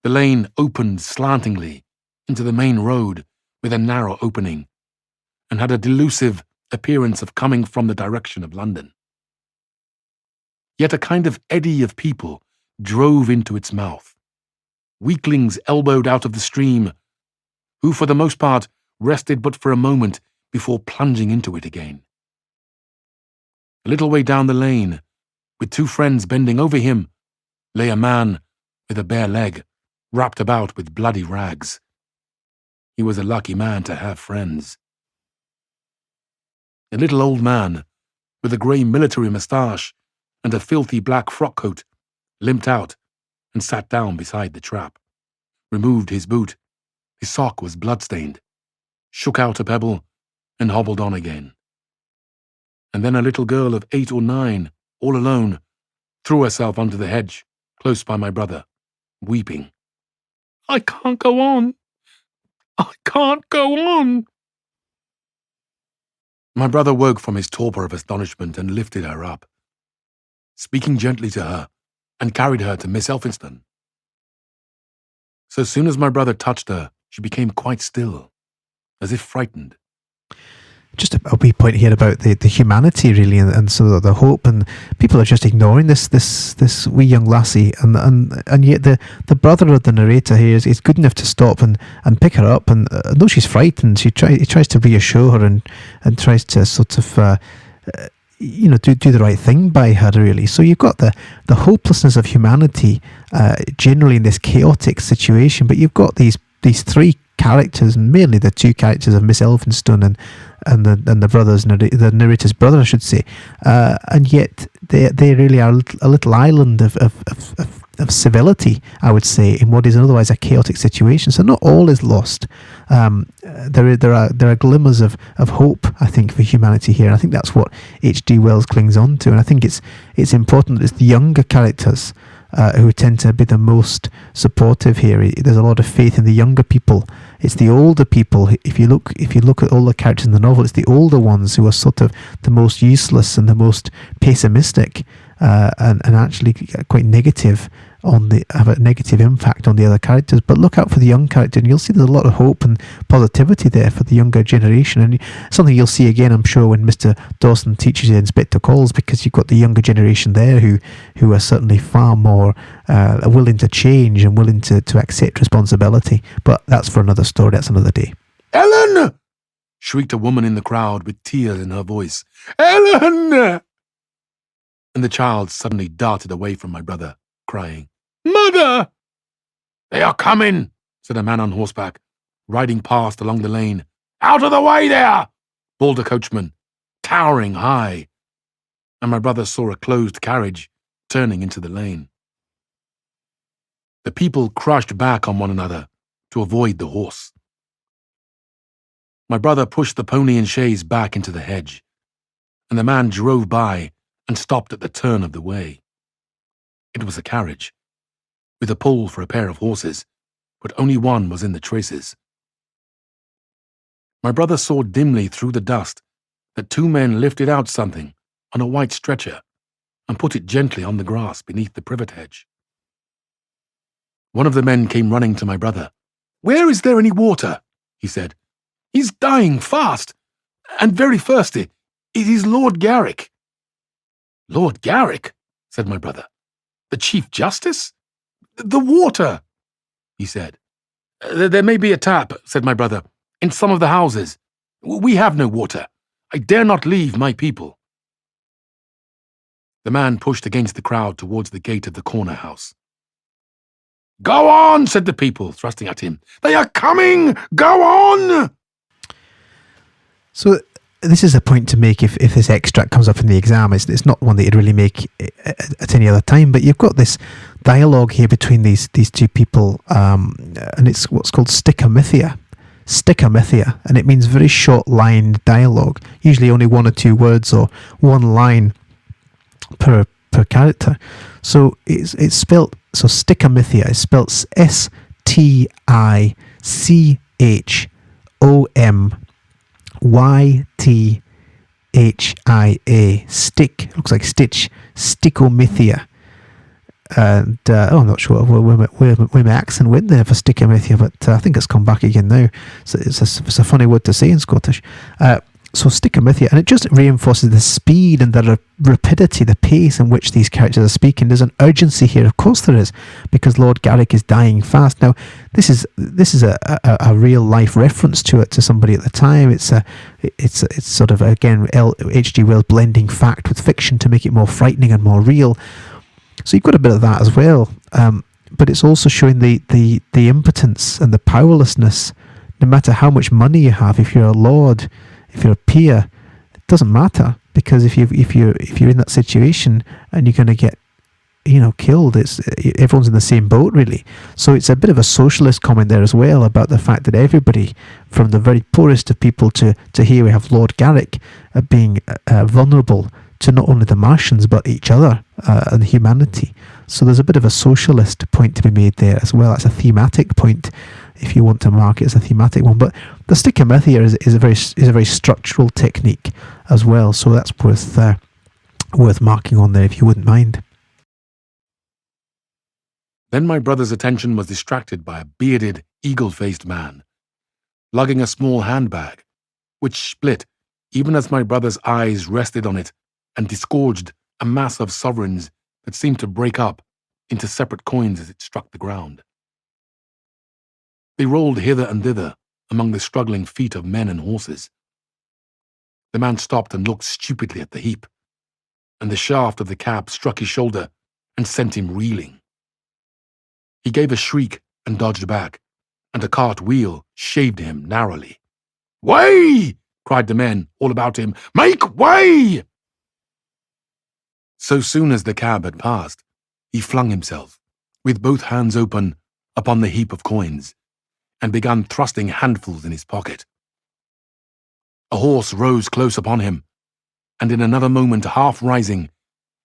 The lane opened slantingly into the main road with a narrow opening, and had a delusive appearance of coming from the direction of London. Yet a kind of eddy of people drove into its mouth. Weaklings elbowed out of the stream, who for the most part rested but for a moment before plunging into it again. A little way down the lane, with two friends bending over him, lay a man with a bare leg, wrapped about with bloody rags. He was a lucky man to have friends. A little old man, with a grey military moustache and a filthy black frock coat, limped out and sat down beside the trap, removed his boot. His sock was blood-stained, shook out a pebble, and hobbled on again. And then a little girl of 8 or 9, all alone, threw herself onto the hedge, close by my brother, weeping. "I can't go on. I can't go on." My brother woke from his torpor of astonishment and lifted her up, speaking gently to her, and carried her to Miss Elphinston. So soon as my brother touched her, she became quite still, as if frightened. Just a wee point here about the humanity, really, and so the hope, and people are just ignoring this wee young lassie, and yet the brother of the narrator here is good enough to stop and pick her up, and though she's frightened, he tries to reassure her and tries to sort of do the right thing by her, really. So you've got the hopelessness of humanity generally in this chaotic situation, but you've got these three characters, and mainly the two characters of Miss Elphinstone and the narrator's brother, I should say, and yet they really are a little island of civility, I would say, in what is otherwise a chaotic situation. So not all is lost. There are glimmers of hope, I think, for humanity here. And I think that's what H.G. Wells clings on to, and I think it's important that it's the younger characters who tend to be the most supportive here. There's a lot of faith in the younger people. It's the older people. If you look at all the characters in the novel, it's the older ones who are sort of the most useless and the most pessimistic, and actually quite negative have a negative impact on the other characters. But look out for the young character, and you'll see there's a lot of hope and positivity there for the younger generation, and something you'll see again, I'm sure, when Mr. Dawson teaches you Inspector Calls, because you've got the younger generation there who are certainly far more willing to change and willing to accept responsibility. But that's for another story. That's another day. "Ellen!" shrieked a woman in the crowd with tears in her voice. "Ellen!" And the child suddenly darted away from my brother, crying, "Mother!" "They are coming," said a man on horseback, riding past along the lane. "Out of the way there!" bawled a coachman, towering high. And my brother saw a closed carriage turning into the lane. The people crushed back on one another to avoid the horse. My brother pushed the pony and chaise back into the hedge, and the man drove by and stopped at the turn of the way. It was a carriage, with a pull for a pair of horses, but only one was in the traces. My brother saw dimly through the dust that two men lifted out something on a white stretcher and put it gently on the grass beneath the privet hedge. One of the men came running to my brother. "Where is there any water?" he said. "He's dying fast, and very thirsty. It is Lord Garrick." "Lord Garrick?" said my brother. "The Chief Justice? The water," he said. There may be a tap," said my brother, "in some of the houses. We have no water. I dare not leave my people." The man pushed against the crowd towards the gate of the corner house. "Go on," said the people, thrusting at him. "They are coming! Go on!" So this is a point to make if this extract comes up in the exam. It's not one that you'd really make at any other time, but you've got this dialogue here between these two people, and it's what's called stickamithia. Stickamithia, and it means very short-lined dialogue, usually only one or two words or one line per character. So it's spelt, so stickamithia is spelt STICHOMYTHIA, stick, looks like stitch, stickomythia. And I'm not sure where my accent went there for stickomythia, but I think it's come back again now. So it's a funny word to say in Scottish. So sticking with you, and it just reinforces the speed and the rapidity, the pace in which these characters are speaking. There's an urgency here, of course there is, because Lord Garrick is dying fast. Now, this is a real life reference to somebody at the time. It's sort of, again, H.G. Wells blending fact with fiction to make it more frightening and more real. So you've got a bit of that as well, but it's also showing the impotence and the powerlessness. No matter how much money you have, if you're a lord, if you're a peer, it doesn't matter, because if you're in that situation and you're going to get killed, everyone's in the same boat, really. So it's a bit of a socialist comment there as well about the fact that everybody, from the very poorest of people to here we have Lord Garrick being vulnerable to not only the Martians but each other and humanity. So there's a bit of a socialist point to be made there as well. That's a thematic point, if you want to mark it as a thematic one. But the sticking with here is a very structural technique as well. So that's worth marking on there, if you wouldn't mind. Then my brother's attention was distracted by a bearded, eagle-faced man, lugging a small handbag, which split even as my brother's eyes rested on it and disgorged a mass of sovereigns that seemed to break up into separate coins as it struck the ground. They rolled hither and thither among the struggling feet of men and horses. The man stopped and looked stupidly at the heap, and the shaft of the cab struck his shoulder and sent him reeling. He gave a shriek and dodged back, and a cart wheel shaved him narrowly. "Way!" cried the men all about him. "Make way!" So soon as the cab had passed, he flung himself, with both hands open, upon the heap of coins, and began thrusting handfuls in his pocket. A horse rose close upon him, and in another moment, half rising,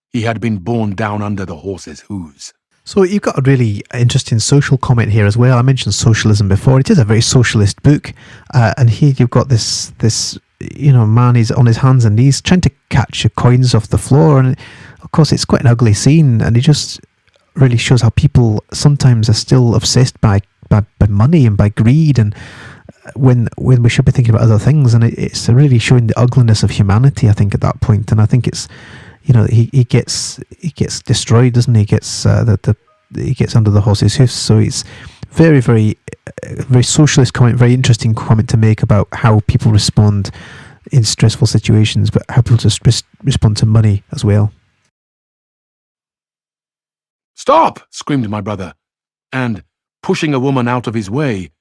he had been borne down under the horse's hooves. So you've got a really interesting social comment here as well. I mentioned socialism before. It is a very socialist book, and here you've got this man. He's on his hands and knees trying to catch coins off the floor, and of course it's quite an ugly scene. And it just really shows how people sometimes are still obsessed by money and by greed, and when we should be thinking about other things. And it's really showing the ugliness of humanity, I think, at that point. And I think it's, he gets destroyed, doesn't he? He gets he gets under the horse's hoofs. So it's very, very, very socialist comment, very interesting comment to make about how people respond in stressful situations, but how people just respond to money as well. "Stop!" screamed my brother, and, pushing a woman out of his way,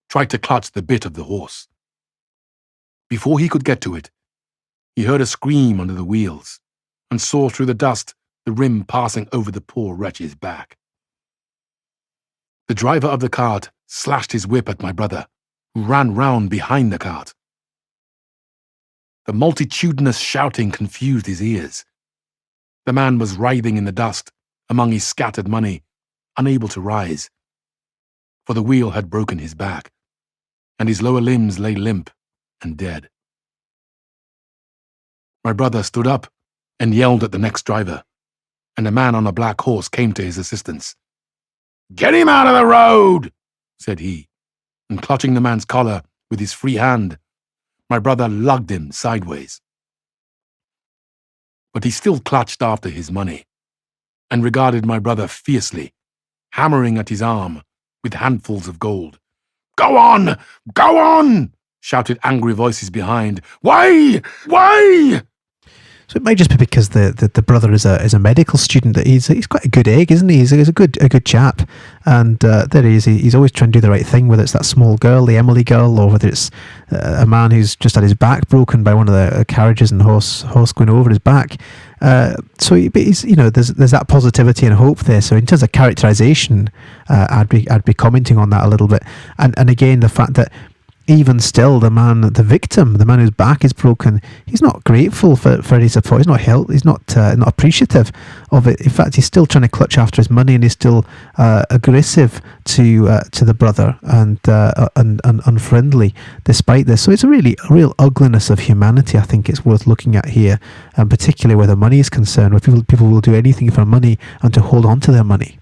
tried to clutch the bit of the horse. Before he could get to it, he heard a scream under the wheels, and saw through the dust the rim passing over the poor wretch's back. The driver of the cart slashed his whip at my brother, who ran round behind the cart. The multitudinous shouting confused his ears. The man was writhing in the dust among his scattered money, unable to rise, for the wheel had broken his back, and his lower limbs lay limp and dead. My brother stood up and yelled at the next driver, and a man on a black horse came to his assistance. "Get him out of the road," said he, and clutching the man's collar with his free hand, my brother lugged him sideways. But he still clutched after his money, and regarded my brother fiercely, hammering at his arm with handfuls of gold. "Go on! Go on!" shouted angry voices behind. "Way! Way!" So it might just be because the brother is a medical student that he's quite a good egg, isn't he? He's a good chap, and there he is. He's always trying to do the right thing, whether it's that small girl, the Emily girl, or whether it's a man who's just had his back broken by one of the carriages and horse going over his back. So he's, there's that positivity and hope there. So in terms of characterization, I'd be commenting on that a little bit, and again the fact that, even still, the victim, the man whose back is broken, he's not grateful for any support. He's not he's not appreciative of it. In fact, he's still trying to clutch after his money, and he's still aggressive to the brother and unfriendly despite this. So it's a real ugliness of humanity. I think it's worth looking at here, and particularly where the money is concerned, where people will do anything for money and to hold on to their money.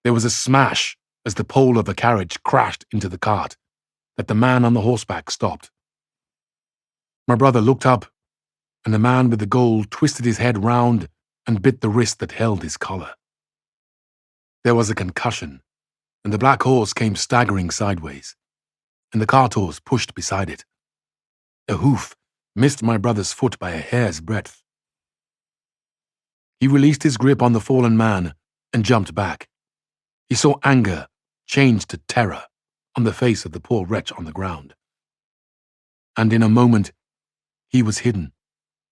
There was a smash as the pole of a carriage crashed into the cart, that the man on the horseback stopped. My brother looked up, and the man with the gold twisted his head round and bit the wrist that held his collar. There was a concussion, and the black horse came staggering sideways, and the cart horse pushed beside it. A hoof missed my brother's foot by a hair's breadth. He released his grip on the fallen man and jumped back. He saw anger change to terror on the face of the poor wretch on the ground. And in a moment, he was hidden,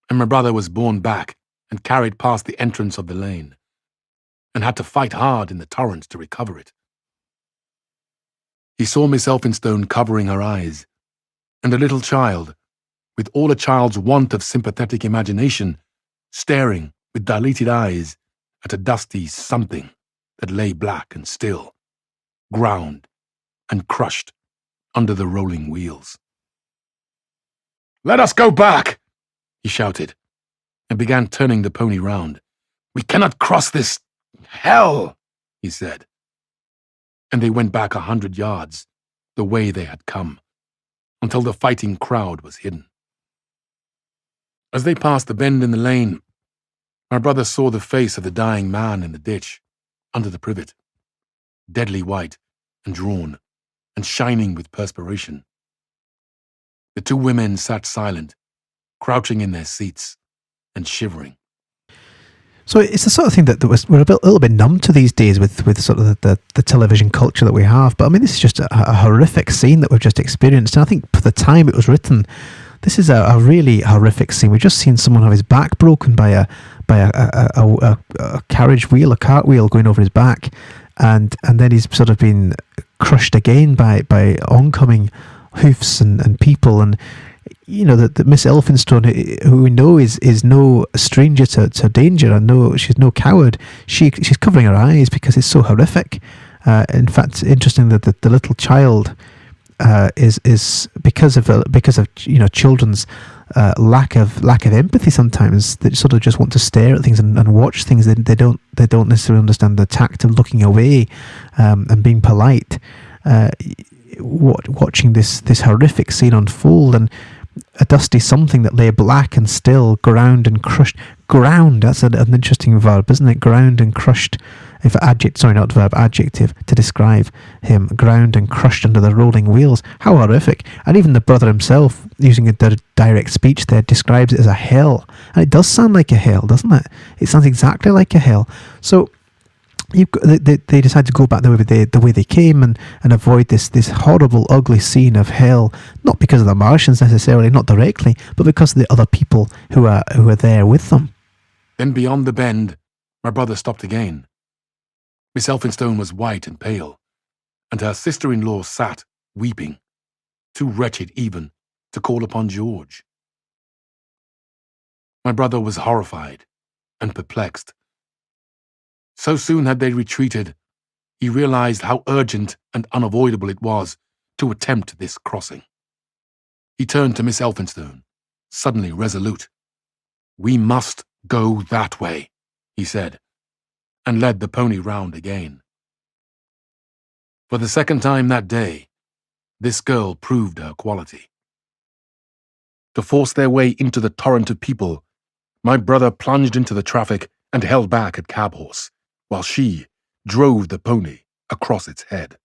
and my brother was borne back and carried past the entrance of the lane, and had to fight hard in the torrent to recover it. He saw Miss Elphinstone covering her eyes, and a little child, with all a child's want of sympathetic imagination, staring with dilated eyes at a dusty something that lay black and still, ground and crushed under the rolling wheels. "Let us go back," he shouted, and began turning the pony round. "We cannot cross this hell," he said. And they went back 100 yards, the way they had come, until the fighting crowd was hidden. As they passed the bend in the lane, my brother saw the face of the dying man in the ditch, under the privet, deadly white and drawn, and shining with perspiration. The two women sat silent, crouching in their seats and shivering. So it's the sort of thing that we're a little bit numb to these days with sort of the television culture that we have. But I mean, this is just a horrific scene that we've just experienced. And I think for the time it was written, this is a really horrific scene. We've just seen someone have his back broken by a carriage wheel, a cart wheel going over his back. And then he's sort of been crushed again by oncoming hoofs and people. And you know, that Miss Elphinstone, who we know is no stranger to danger, and she's no coward. She's covering her eyes because it's so horrific. In fact, interesting that the little child is because of children's lack of empathy. Sometimes they sort of just want to stare at things and watch things. They don't necessarily understand the tact of looking away and being polite. Watching this horrific scene unfold, and a dusty something that lay black and still, ground and crushed. Ground, that's an interesting verb, isn't it? Ground and crushed. Adjective to describe him. Ground and crushed under the rolling wheels. How horrific. And even the brother himself, using a direct speech there, describes it as a hell. And it does sound like a hell, doesn't it? It sounds exactly like a hell. So they decide to go back the way they came and avoid this horrible, ugly scene of hell, not because of the Martians necessarily, not directly, but because of the other people who are there with them. Then beyond the bend, my brother stopped again. Miss Elphinstone was white and pale, and her sister-in-law sat, weeping, too wretched even to call upon George. My brother was horrified and perplexed. So soon had they retreated, he realized how urgent and unavoidable it was to attempt this crossing. He turned to Miss Elphinstone, suddenly resolute. "We must go that way," he said, and led the pony round again. For the second time that day, this girl proved her quality. To force their way into the torrent of people, my brother plunged into the traffic and held back at cab horse, while she drove the pony across its head.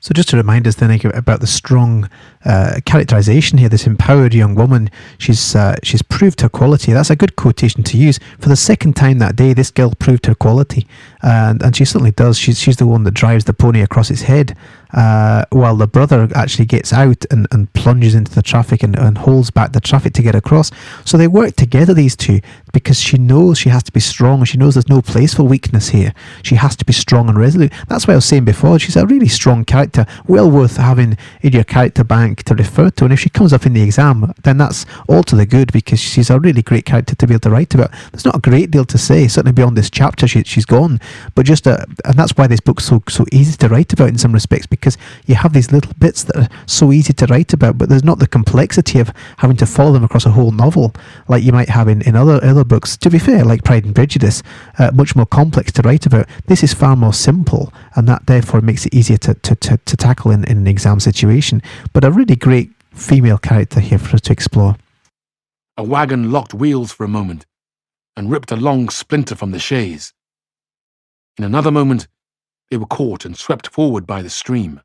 So just to remind us then about the strong characterization here, this empowered young woman, she's proved her quality. That's a good quotation to use. For the second time that day, this girl proved her quality, and she certainly does. She's the one that drives the pony across its head, while the brother actually gets out and plunges into the traffic and holds back the traffic to get across. So they work together, these two, because she knows she has to be strong. She knows there's no place for weakness here. She has to be strong and resolute. That's what I was saying before. She's a really strong character, well worth having in your character bank to refer to. And if she comes up in the exam, then that's all to the good, because she's a really great character to be able to write about. There's not a great deal to say, certainly beyond this chapter. She's gone, but just and that's why this book's so easy to write about in some respects, because you have these little bits that are so easy to write about, but there's not the complexity of having to follow them across a whole novel like you might have in other books. To be fair, like Pride and Prejudice, much more complex to write about. This is far more simple, and that therefore makes it easier to tackle in an exam situation. But a really great female character here for us to explore. A wagon locked wheels for a moment and ripped a long splinter from the chaise. In another moment, they were caught and swept forward by the stream.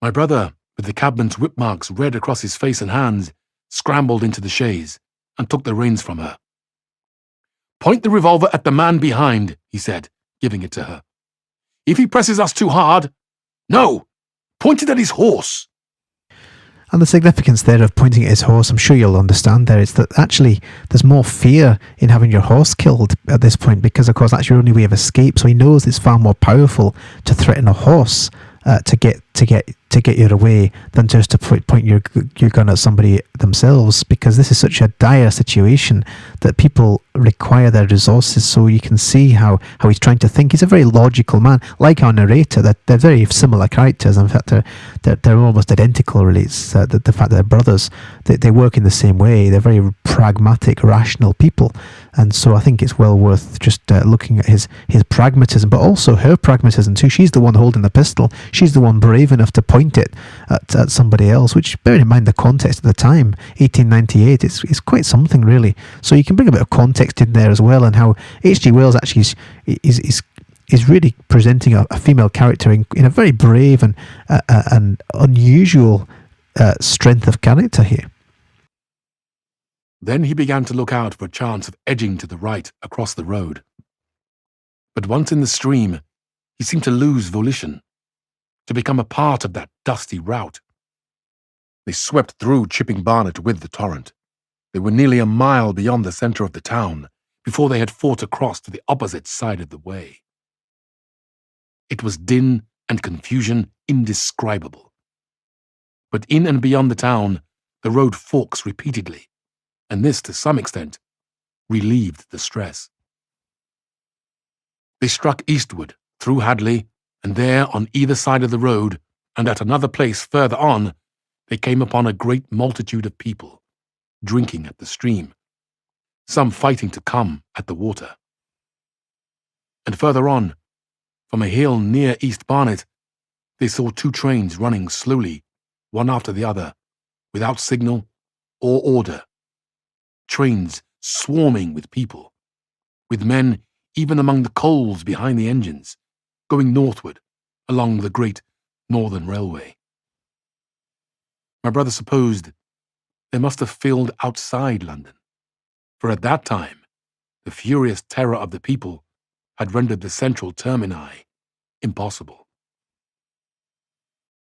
My brother, with the cabman's whip marks red across his face and hands, scrambled into the chaise and took the reins from her. "Point the revolver at the man behind," he said, giving it to her. "If he presses us too hard, no, point it at his horse." And the significance there of pointing at his horse, I'm sure you'll understand there, is that actually there's more fear in having your horse killed at this point, because of course that's your only way of escape. So he knows it's far more powerful to threaten a horse to get you away than just to point your gun at somebody themselves, because this is such a dire situation that people require their resources. So you can see how he's trying to think. He's a very logical man, like our narrator. That they're very similar characters. In fact, they're almost identical. Really, it's the fact that they're brothers. They work in the same way. They're very pragmatic, rational people, and so I think it's well worth just looking at his pragmatism, but also her pragmatism too. She's the one holding the pistol. She's the one brave enough to point it at somebody else, which, bearing in mind the context of the time, 1898, it's quite something really. So you can bring a bit of context in there as well, and how H.G. Wells actually is really presenting a female character in a very brave and unusual strength of character here. Then he began to look out for a chance of edging to the right across the road. But once in the stream, he seemed to lose volition, to become a part of that dusty rout. They swept through Chipping Barnet with the torrent. They were nearly a mile beyond the centre of the town before they had fought across to the opposite side of the way. It was din and confusion indescribable. But in and beyond the town, the road forks repeatedly, and this, to some extent, relieved the stress. They struck eastward, through Hadley, and there, on either side of the road, and at another place further on, they came upon a great multitude of people, drinking at the stream, some fighting to come at the water. And further on, from a hill near East Barnet, they saw two trains running slowly, one after the other, without signal or order. Trains swarming with people, with men even among the coals behind the engines, going northward along the Great Northern Railway. My brother supposed they must have filled outside London, for at that time the furious terror of the people had rendered the central termini impossible.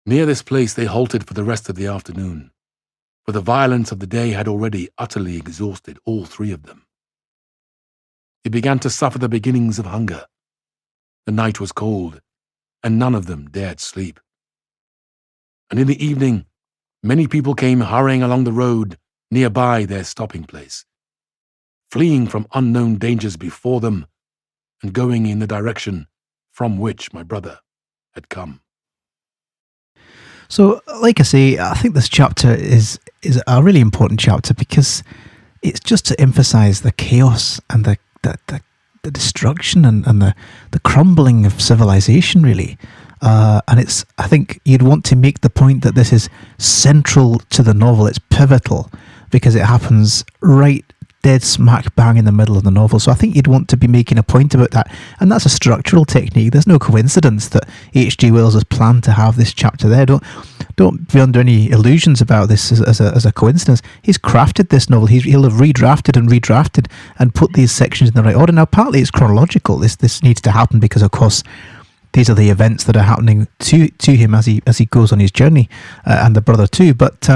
Near this place they halted for the rest of the afternoon, for the violence of the day had already utterly exhausted all three of them. They began to suffer the beginnings of hunger. The night was cold, and none of them dared sleep. And in the evening, many people came hurrying along the road nearby their stopping place, fleeing from unknown dangers before them and going in the direction from which my brother had come. So, like I say, I think this chapter is a really important chapter because it's just to emphasise the chaos and the destruction and the crumbling of civilization, really. And it's, I think you'd want to make the point that this is central to the novel. It's pivotal because it happens right dead smack bang in the middle of the novel. So I think you'd want to be making a point about that. And that's a structural technique. There's no coincidence that H.G. Wells has planned to have this chapter there. Don't be under any illusions about this as a coincidence. He's crafted this novel. He'll have redrafted and put these sections in the right order. Now, partly it's chronological. This needs to happen because, of course, these are the events that are happening to him as he goes on his journey, and the brother too. But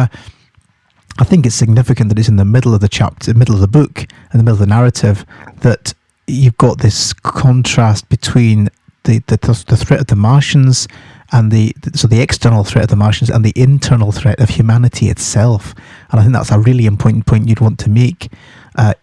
I think it's significant that it's in the middle of the chapter, middle of the book, in the middle of the narrative, that you've got this contrast between the threat of the Martians and the external threat of the Martians and the internal threat of humanity itself. And I think that's a really important point you'd want to make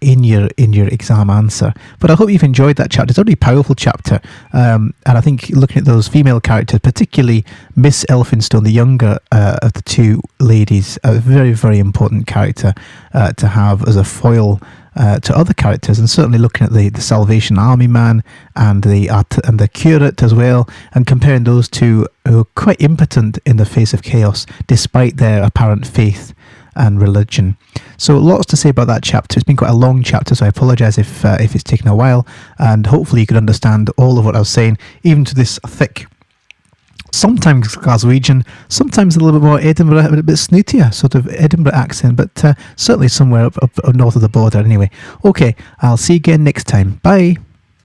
in your exam answer. But I hope you've enjoyed that chapter. It's a really powerful chapter, and I think looking at those female characters, particularly Miss Elphinstone, the younger of the two ladies, a very, very important character to have as a foil to other characters, and certainly looking at the Salvation Army man and the curate as well, and comparing those two who are quite impotent in the face of chaos despite their apparent faith and religion. So lots to say about that chapter. It's been quite a long chapter, so I apologise if it's taken a while, and hopefully you could understand all of what I was saying, even to this thick, sometimes Glaswegian, sometimes a little bit more Edinburgh, a bit snootier sort of Edinburgh accent, but certainly somewhere up north of the border anyway. Okay, I'll see you again next time. Bye.